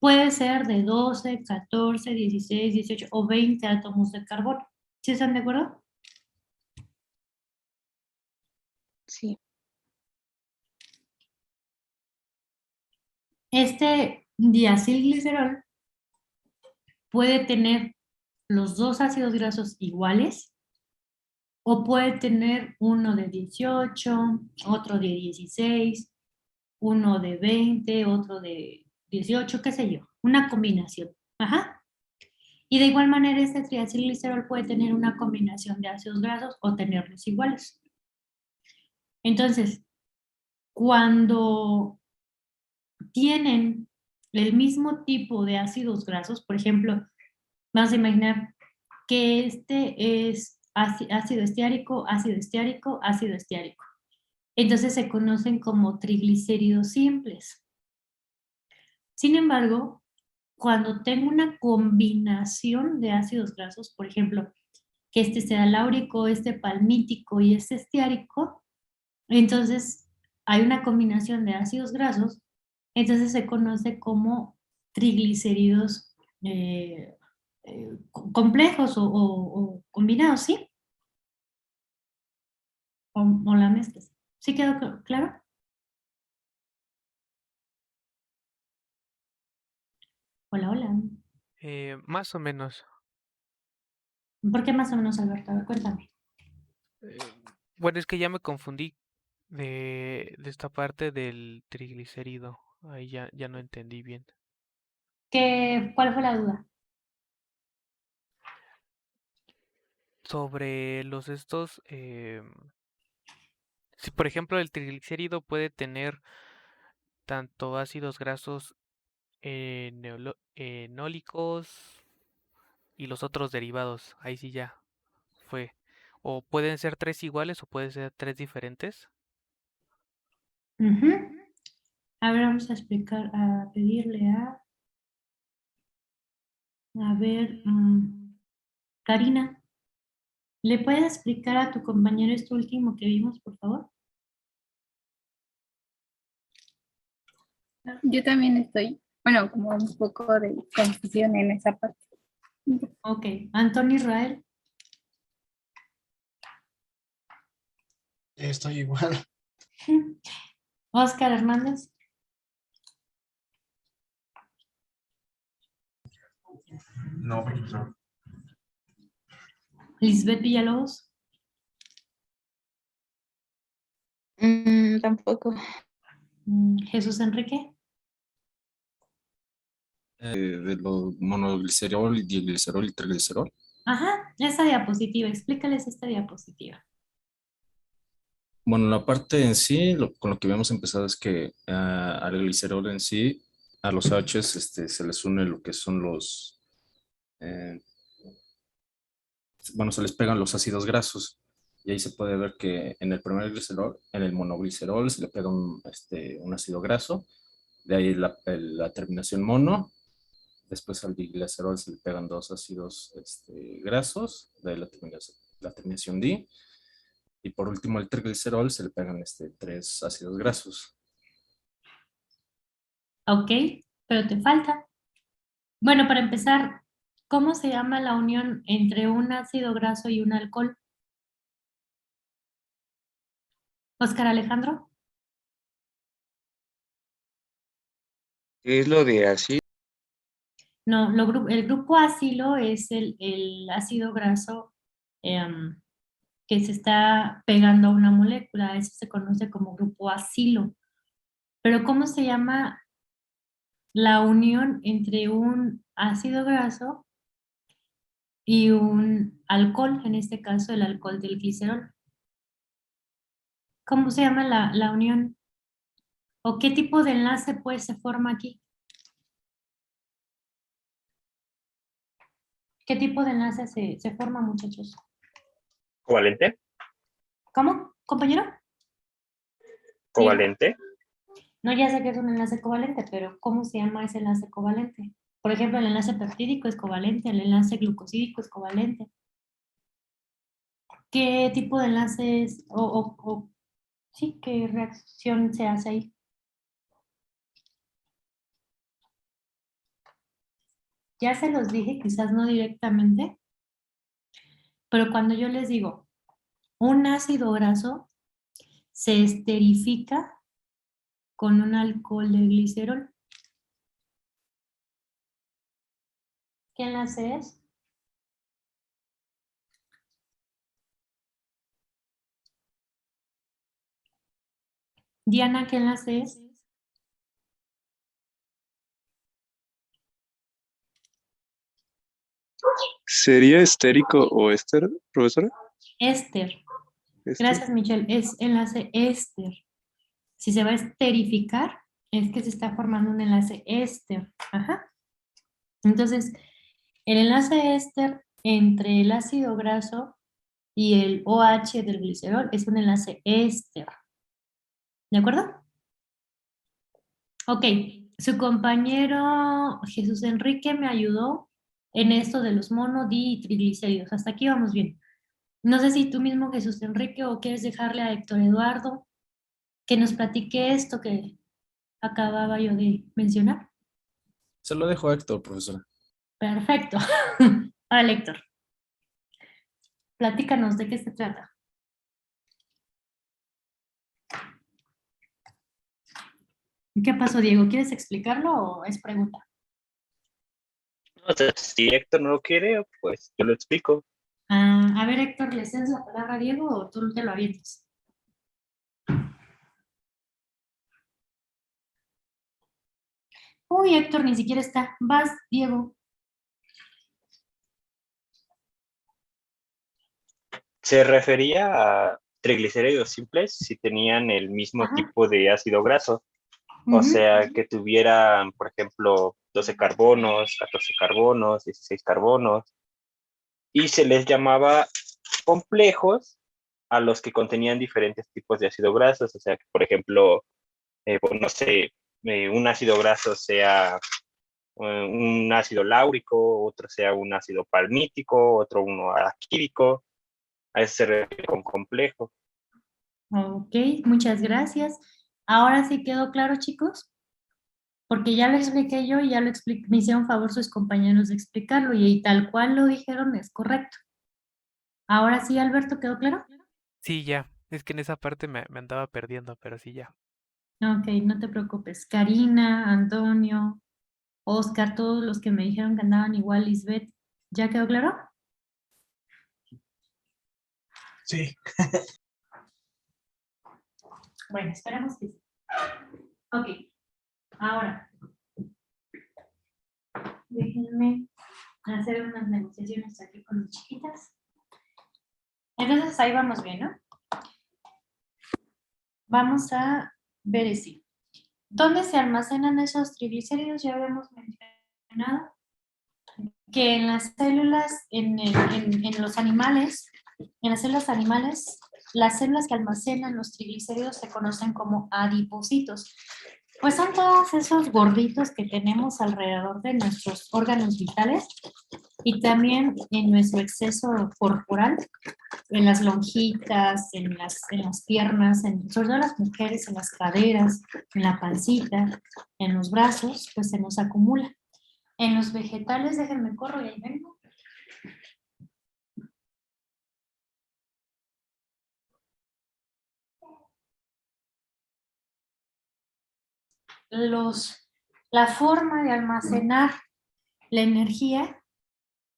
puede ser de 12, 14, 16, 18 o 20 átomos de carbono? ¿Sí están de acuerdo? Sí. Este diacilglicerol puede tener los dos ácidos grasos iguales o puede tener uno de 18, otro de 16, uno de 20, otro de 18, qué sé yo, una combinación. Ajá. Y de igual manera este triacilglicerol puede tener una combinación de ácidos grasos o tenerlos iguales. Entonces, cuando tienen el mismo tipo de ácidos grasos, por ejemplo, vamos a imaginar que este es ácido estiárico, ácido estiárico, ácido estiárico. Entonces se conocen como triglicéridos simples. Sin embargo, cuando tengo una combinación de ácidos grasos, por ejemplo, que este sea láurico, este palmítico y este estiárico, entonces hay una combinación de ácidos grasos Entonces se conoce como triglicéridos complejos o combinados, ¿sí? O la mezclas. ¿Sí quedó claro? Hola, hola. Más o menos. ¿Por qué más o menos, Alberto? A ver, cuéntame. Bueno, es que ya me confundí de esta parte del triglicérido. Ahí ya no entendí bien. ¿Cuál fue la duda? Sobre los estos, si por ejemplo el triglicérido puede tener tanto ácidos grasos enólicos y los otros derivados, ahí sí ya fue. O pueden ser tres iguales o pueden ser tres diferentes. Ujú. A ver, vamos a explicar, a pedirle a ver, Karina, ¿le puedes explicar a tu compañero esto último que vimos, por favor? Yo también estoy, bueno, como un poco de confusión en esa parte. Ok, Antonio Israel. Estoy igual. Oscar Hernández. No, profesor. Lisbeth Villalobos. Tampoco. Jesús Enrique. De los monoglicerol, diglicerol y triglicerol. Ajá, esta diapositiva, explícales esta diapositiva. Bueno, la parte en sí, con lo que habíamos empezado es que al glicerol en sí, a los H's se les une lo que son los, bueno, se les pegan los ácidos grasos. Y ahí se puede ver que en el primer glicerol, en el monoglicerol, se le pega un ácido graso. De ahí la terminación mono. Después al diglicerol se le pegan dos ácidos grasos. De ahí la terminación di. Y por último al triglicerol se le pegan tres ácidos grasos. Ok, pero te falta. Bueno, para empezar, ¿cómo se llama la unión entre un ácido graso y un alcohol? Oscar Alejandro. ¿Qué es lo de así? No, el grupo acilo es el ácido graso que se está pegando a una molécula. Eso se conoce como grupo acilo. Pero ¿cómo se llama la unión entre un ácido graso y un alcohol? En este caso, el alcohol del glicerol. ¿Cómo se llama la unión? ¿O qué tipo de enlace pues se forma aquí? ¿Qué tipo de enlace se forma, muchachos? ¿Covalente? ¿Cómo, compañero? ¿Covalente? No, ya sé que es un enlace covalente, pero ¿cómo se llama ese enlace covalente? Por ejemplo, el enlace peptídico es covalente, el enlace glucosídico es covalente. ¿Qué tipo de enlace es sí, qué reacción se hace ahí? Ya se los dije, quizás no directamente, pero cuando yo les digo un ácido graso se esterifica con un alcohol de glicerol. ¿Qué enlace es? Diana, ¿qué enlace es? ¿Sería estérico o éster, profesora? Éster. Éster. Gracias, Michelle. Es enlace éster. Si se va a esterificar, es que se está formando un enlace éster. Ajá. Entonces, el enlace éster entre el ácido graso y el OH del glicerol es un enlace éster. ¿De acuerdo? Ok, su compañero Jesús Enrique me ayudó en esto de los monoditriglicéridos. Hasta aquí vamos bien. No sé si tú mismo, Jesús Enrique, o quieres dejarle a Héctor Eduardo que nos platique esto que acababa yo de mencionar. Se lo dejo a Héctor, profesora. Perfecto. Ahora, Héctor, platícanos de qué se trata. ¿Qué pasó, Diego? ¿Quieres explicarlo o es pregunta? O sea, si Héctor no lo quiere, pues yo lo explico. A ver, Héctor, ¿le cedes la palabra a Diego o tú te lo avientas? Uy, Héctor ni siquiera está. Vas, Diego. Se refería a triglicéridos simples si tenían el mismo Ajá. tipo de ácido graso. O Ujú. sea, que tuvieran, por ejemplo, 12 carbonos, 14 carbonos, 16 carbonos. Y se les llamaba complejos a los que contenían diferentes tipos de ácido grasos. O sea, que, por ejemplo, pues, no sé, un ácido graso sea un ácido láurico, otro sea un ácido palmítico, otro uno araquídico. A eso se refiere con complejo. Ok, muchas gracias. Ahora sí quedó claro, chicos, porque ya lo expliqué yo y ya lo expliqué, me hicieron favor sus compañeros de explicarlo y tal cual lo dijeron es correcto. Ahora sí, Alberto, ¿quedó claro? Sí, ya. Es que en esa parte me andaba perdiendo, pero sí, ya. Ok, no te preocupes. Karina, Antonio, Oscar, todos los que me dijeron que andaban igual, Lisbeth, ¿ya quedó claro? Sí. Bueno, esperemos que sí. Ok, ahora, déjenme hacer unas negociaciones aquí con mis chiquitas. Entonces ahí vamos bien, ¿no? Vamos a ver así. ¿Dónde se almacenan esos triglicéridos? Ya habíamos mencionado que en las células, en los animales, en las células animales, las células que almacenan los triglicéridos se conocen como adipocitos. Pues son todos esos gorditos que tenemos alrededor de nuestros órganos vitales y también en nuestro exceso corporal, en las lonjitas, en las piernas, sobre todo las mujeres, en las caderas, en la pancita, en los brazos, pues se nos acumula. En los vegetales, déjenme corro y ahí vengo. La forma de almacenar la energía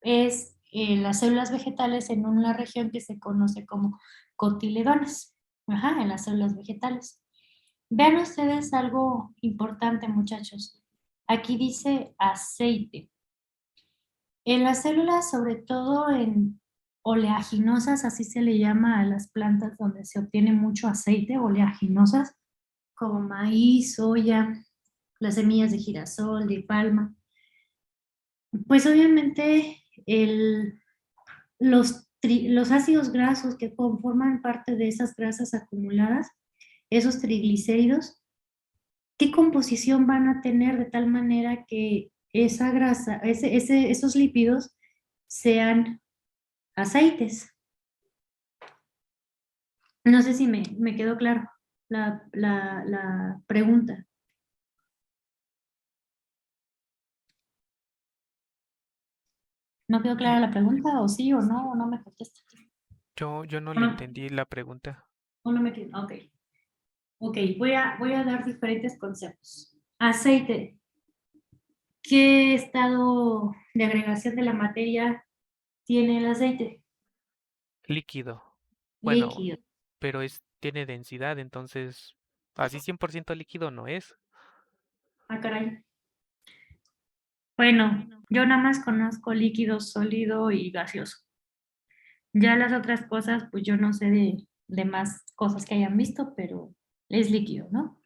es las células vegetales en una región que se conoce como cotiledones. Ajá, en las células vegetales. Vean ustedes algo importante, muchachos. Aquí dice aceite. En las células, sobre todo en oleaginosas, así se le llama a las plantas donde se obtiene mucho aceite, oleaginosas, como maíz, soya, las semillas de girasol, de palma. Pues obviamente los ácidos grasos que conforman parte de esas grasas acumuladas, esos triglicéridos, ¿qué composición van a tener de tal manera que esa grasa, esos lípidos sean aceites? No sé si me quedó claro la pregunta. ¿No quedó clara la pregunta? ¿O sí o no? ¿O no me contesta? Yo no le Ah. entendí la pregunta. ¿O no me quedó? Ok. Ok, voy a dar diferentes conceptos. Aceite. ¿Qué estado de agregación de la materia tiene el aceite? Líquido. Bueno, Líquido. pero tiene densidad, entonces, así 100% líquido no es. Ah, caray. Bueno, yo nada más conozco líquido, sólido y gaseoso. Ya las otras cosas, pues yo no sé de más cosas que hayan visto, pero es líquido, ¿no?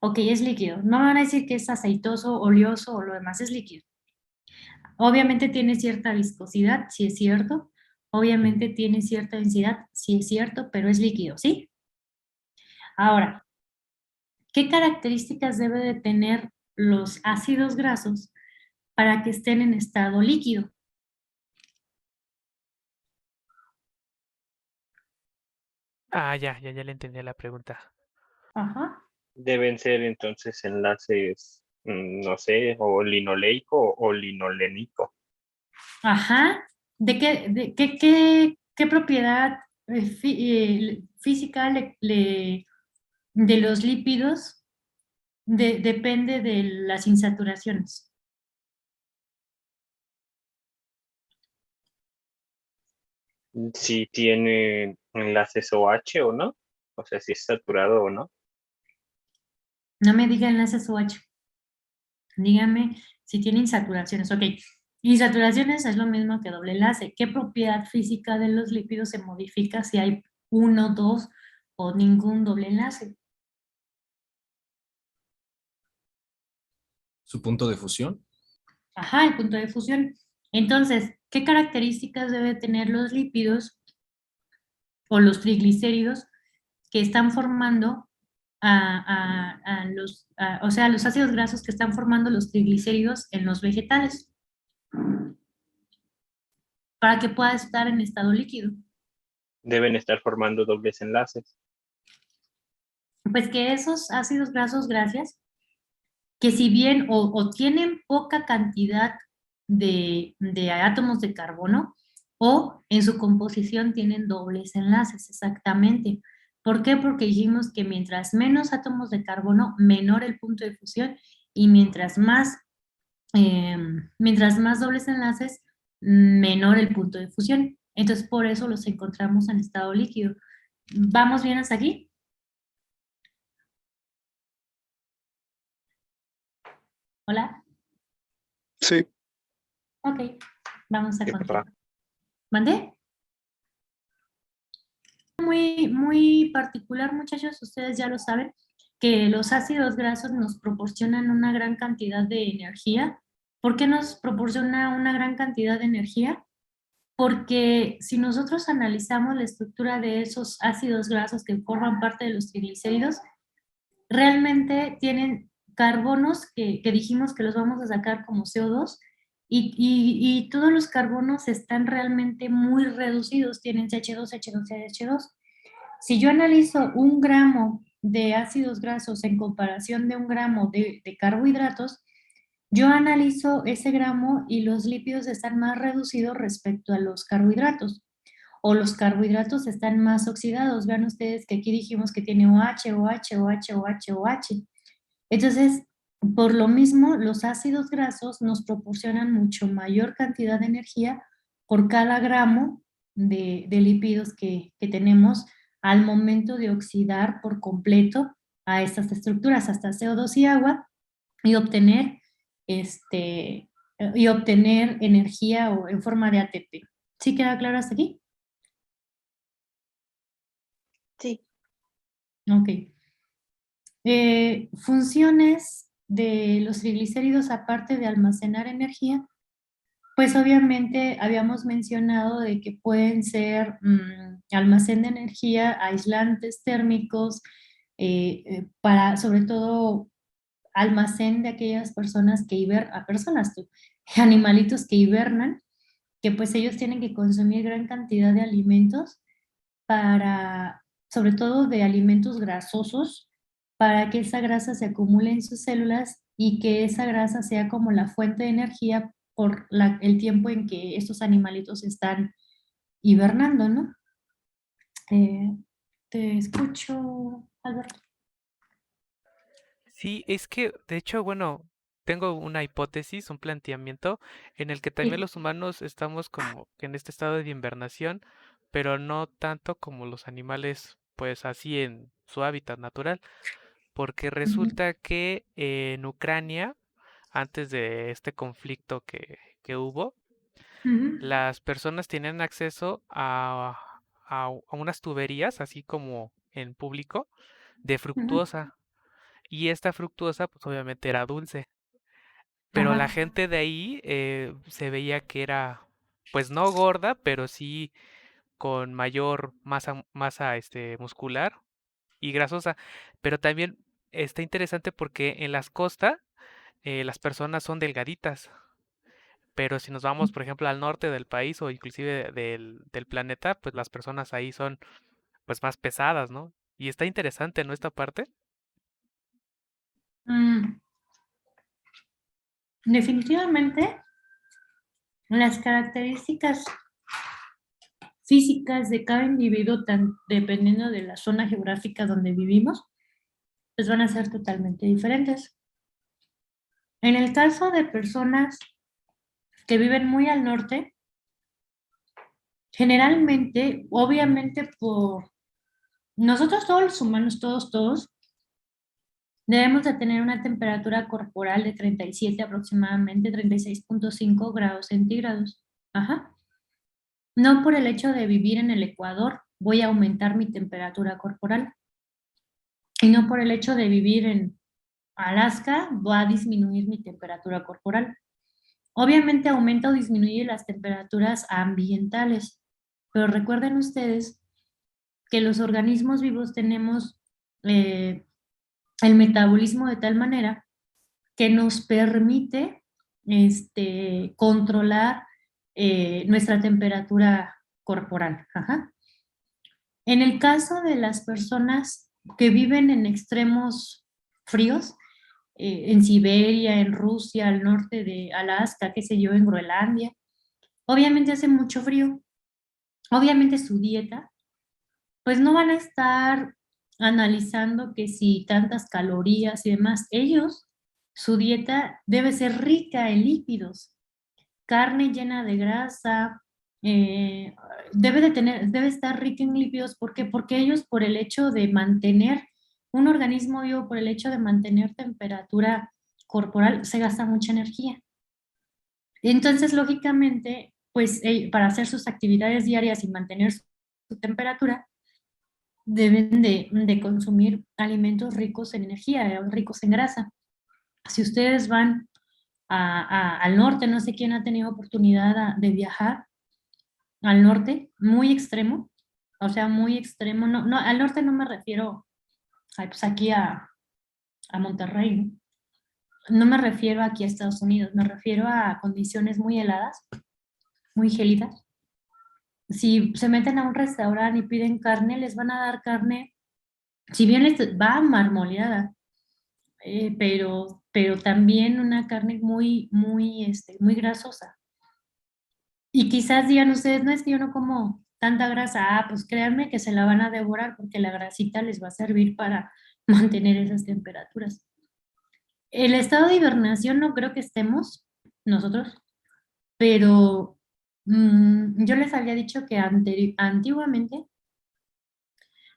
Ok, es líquido. No me van a decir que es aceitoso, oleoso o lo demás, es líquido. Obviamente tiene cierta viscosidad, sí es cierto. Obviamente tiene cierta densidad, sí es cierto, pero es líquido, ¿sí? Ahora, ¿qué características debe de tener los ácidos grasos para que estén en estado líquido? Ah, ya le entendí la pregunta. Ajá. Deben ser entonces enlaces, no sé, o linoleico o linolénico. Ajá. ¿Qué propiedad física de los lípidos depende de las insaturaciones? Si tiene enlaces OH o no, o sea, si es saturado o no. No me diga enlaces OH. Dígame si tiene insaturaciones. Ok. Insaturaciones es lo mismo que doble enlace. ¿Qué propiedad física de los lípidos se modifica si hay uno, dos o ningún doble enlace? Su punto de fusión. Ajá, el punto de fusión. Entonces, ¿qué características debe tener los lípidos o los triglicéridos que están formando o sea, los ácidos grasos que están formando los triglicéridos en los vegetales para que pueda estar en estado líquido? Deben estar formando dobles enlaces. Pues que esos ácidos grasos, gracias, que si bien o tienen poca cantidad de átomos de carbono o en su composición tienen dobles enlaces, exactamente. ¿Por qué? Porque dijimos que mientras menos átomos de carbono, menor el punto de fusión y mientras más dobles enlaces, menor el punto de fusión. Entonces, por eso los encontramos en estado líquido. ¿Vamos bien hasta aquí? ¿Hola? Sí, Ok, vamos a Sí, continuar. papá. ¿Mandé? Muy particular, muchachos, ustedes ya lo saben, que los ácidos grasos nos proporcionan una gran cantidad de energía. ¿Por qué nos proporciona una gran cantidad de energía? Porque si nosotros analizamos la estructura de esos ácidos grasos que forman parte de los triglicéridos, realmente tienen carbonos que dijimos que los vamos a sacar como CO2 y todos los carbonos están realmente muy reducidos, tienen CH2, CH2, CH2. Si yo analizo 1 gramo de ácidos grasos en comparación de 1 gramo de carbohidratos, yo analizo ese gramo y los lípidos están más reducidos respecto a los carbohidratos o los carbohidratos están más oxidados. Vean ustedes que aquí dijimos que tiene OH, OH, OH, OH, OH. Entonces, por lo mismo, los ácidos grasos nos proporcionan mucho mayor cantidad de energía por cada gramo de lípidos que tenemos al momento de oxidar por completo a estas estructuras, hasta CO2 y agua, y obtener, y obtener energía o en forma de ATP. ¿Sí queda claro hasta aquí? Sí. Ok. Funciones de los triglicéridos aparte de almacenar energía, pues obviamente habíamos mencionado de que pueden ser almacén de energía, aislantes térmicos, para sobre todo almacén de aquellas personas que animalitos que hibernan, que pues ellos tienen que consumir gran cantidad de alimentos sobre todo de alimentos grasosos, para que esa grasa se acumule en sus células y que esa grasa sea como la fuente de energía por el tiempo en que estos animalitos están hibernando, ¿no? Te escucho, Alberto. Sí, es que, de hecho, bueno, tengo una hipótesis, un planteamiento en el que también Sí. los humanos estamos como que en este estado de invernación, pero no tanto como los animales, pues así en su hábitat natural, porque Ujú, resulta que en Ucrania, antes de este conflicto que hubo, ujú, las personas tenían acceso a unas tuberías, así como en público, de ujú. fructuosa. Y esta fructuosa, pues obviamente era dulce. Pero la Ajá. gente de ahí se veía que era, pues no gorda, pero sí con mayor masa muscular y grasosa. Pero también está interesante porque en las costas las personas son delgaditas. Pero si nos vamos, por ejemplo, al norte del país o inclusive del planeta, pues las personas ahí son pues más pesadas, ¿no? Y está interesante, ¿no? Esta parte. Definitivamente, las características físicas de cada individuo, dependiendo de la zona geográfica donde vivimos, pues van a ser totalmente diferentes. En el caso de personas que viven muy al norte, generalmente, obviamente por nosotros todos los humanos, todos, debemos de tener una temperatura corporal de 37 aproximadamente, 36.5 grados centígrados. Ajá. No por el hecho de vivir en el Ecuador voy a aumentar mi temperatura corporal. Y no por el hecho de vivir en Alaska va a disminuir mi temperatura corporal. Obviamente aumenta o disminuye las temperaturas ambientales, pero recuerden ustedes que los organismos vivos tenemos el metabolismo de tal manera que nos permite controlar nuestra temperatura corporal. Ajá. En el caso de las personas que viven en extremos fríos, en Siberia, en Rusia, al norte de Alaska, qué sé yo, en Groenlandia, obviamente hace mucho frío. Obviamente su dieta, pues no van a estar analizando que si tantas calorías y demás. Ellos, su dieta debe ser rica en lípidos, carne llena de grasa, debe estar rica en lípidos. ¿Por qué? Porque ellos, por el hecho de mantener un organismo vivo, por el hecho de mantener temperatura corporal, se gasta mucha energía. Entonces, lógicamente, pues para hacer sus actividades diarias y mantener su temperatura, deben de consumir alimentos ricos en energía, ricos en grasa. Si ustedes van al norte, no sé quién ha tenido oportunidad de viajar al norte, muy extremo, o sea, muy extremo. No, al norte no me refiero pues aquí a Monterrey, ¿no? No me refiero aquí a Estados Unidos, me refiero a condiciones muy heladas, muy gélidas. Si se meten a un restaurante y piden carne, les van a dar carne, si bien les va marmoleada, pero también una carne muy grasosa. Y quizás digan ustedes, no es que yo no como tanta grasa, pues créanme que se la van a devorar porque la grasita les va a servir para mantener esas temperaturas. El estado de hibernación no creo que estemos nosotros, pero yo les había dicho que antiguamente,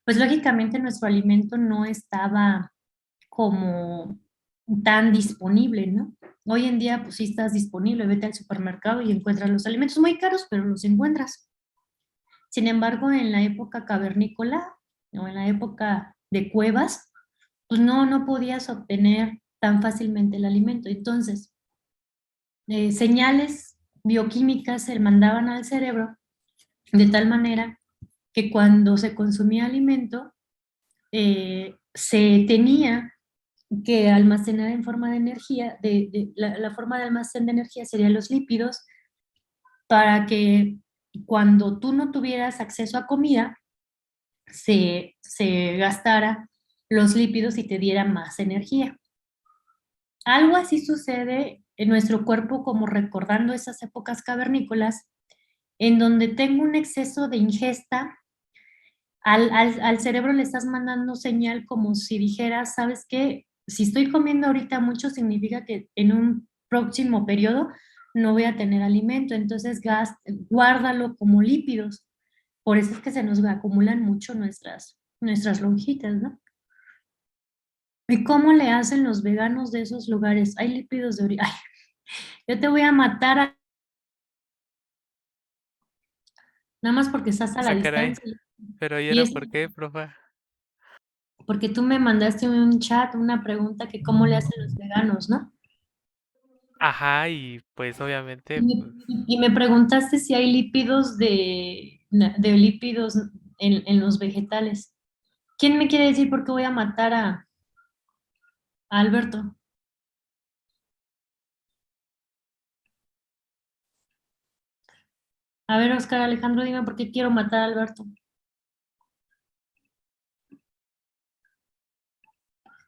pues lógicamente nuestro alimento no estaba como tan disponible, ¿no? Hoy en día, pues sí estás disponible, vete al supermercado y encuentras los alimentos muy caros, pero los encuentras. Sin embargo, en la época cavernícola o en la época de cuevas, pues no podías obtener tan fácilmente el alimento. Entonces, señales bioquímicas se mandaban al cerebro de tal manera que cuando se consumía alimento, se tenía que almacenar en forma de energía, la forma de almacén de energía serían los lípidos, para que cuando tú no tuvieras acceso a comida, se gastara los lípidos y te diera más energía. Algo así sucede en nuestro cuerpo, como recordando esas épocas cavernícolas, en donde tengo un exceso de ingesta, al cerebro le estás mandando señal como si dijeras, ¿sabes qué? Si estoy comiendo ahorita mucho, significa que en un próximo periodo no voy a tener alimento, entonces guárdalo como lípidos. Por eso es que se nos acumulan mucho nuestras lonjitas, ¿no? ¿Y cómo le hacen los veganos de esos lugares? Hay lípidos de orina. Yo te voy a matar nada más porque estás a la distancia. Pero ¿y ahora por qué, profa? Porque tú me mandaste un chat, una pregunta que cómo le hacen los veganos, ¿no? Ajá, y pues obviamente. Y me preguntaste si hay lípidos de lípidos en los vegetales. ¿Quién me quiere decir por qué voy a matar a Alberto? A ver, Oscar Alejandro, dime por qué quiero matar a Alberto.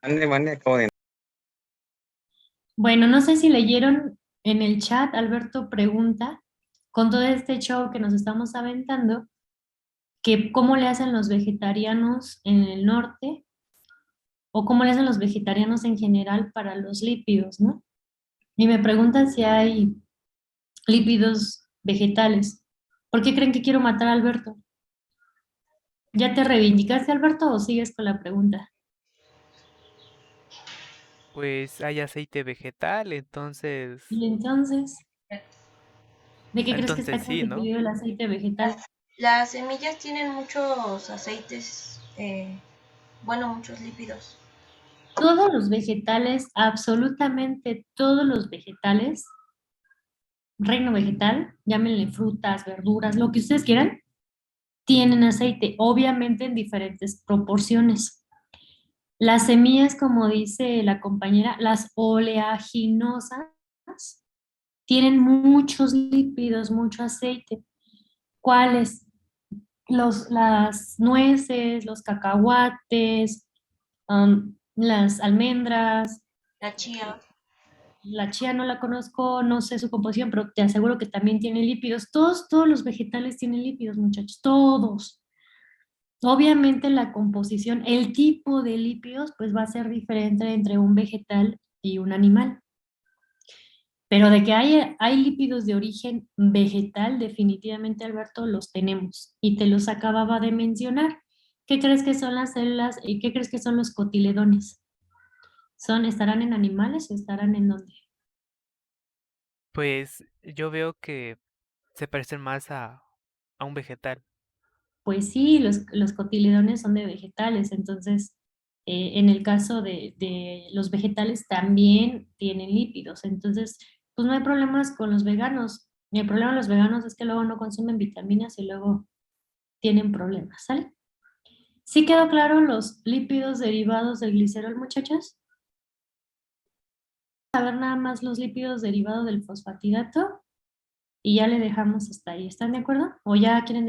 Mande, acabo de Bueno, no sé si leyeron en el chat, Alberto pregunta, con todo este show que nos estamos aventando, que cómo le hacen los vegetarianos en el norte o cómo le hacen los vegetarianos en general para los lípidos, ¿no? Y me preguntan si hay lípidos vegetales. ¿Por qué creen que quiero matar a Alberto? ¿Ya te reivindicaste, Alberto, o sigues con la pregunta? Pues hay aceite vegetal, entonces, Y entonces, ¿de qué crees que entonces está sí, ¿no? constituido el aceite vegetal? Las semillas tienen muchos aceites, bueno, muchos lípidos. Todos los vegetales, absolutamente todos los vegetales, reino vegetal, llámenle frutas, verduras, lo que ustedes quieran, tienen aceite, obviamente en diferentes proporciones. Las semillas, como dice la compañera, las oleaginosas, tienen muchos lípidos, mucho aceite. ¿Cuáles? Las nueces, los cacahuates, las almendras, La chía. la chía no la conozco, no sé su composición, pero te aseguro que también tiene lípidos. Todos los vegetales tienen lípidos, muchachos, todos. Obviamente la composición, el tipo de lípidos, pues va a ser diferente entre un vegetal y un animal. Pero de que hay lípidos de origen vegetal, definitivamente, Alberto, los tenemos. Y te los acababa de mencionar. ¿Qué crees que son las células y qué crees que son los cotiledones? ¿Estarán en animales o estarán en dónde? Pues yo veo que se parecen más a un vegetal. Pues sí, los cotiledones son de vegetales, entonces en el caso de los vegetales también tienen lípidos, entonces pues no hay problemas con los veganos. El problema de los veganos es que luego no consumen vitaminas y luego tienen problemas, ¿sale? ¿Sí quedó claro los lípidos derivados del glicerol, muchachos? A ver nada más los lípidos derivados del fosfatidato y ya le dejamos hasta ahí. ¿Están de acuerdo? ¿O ya quieren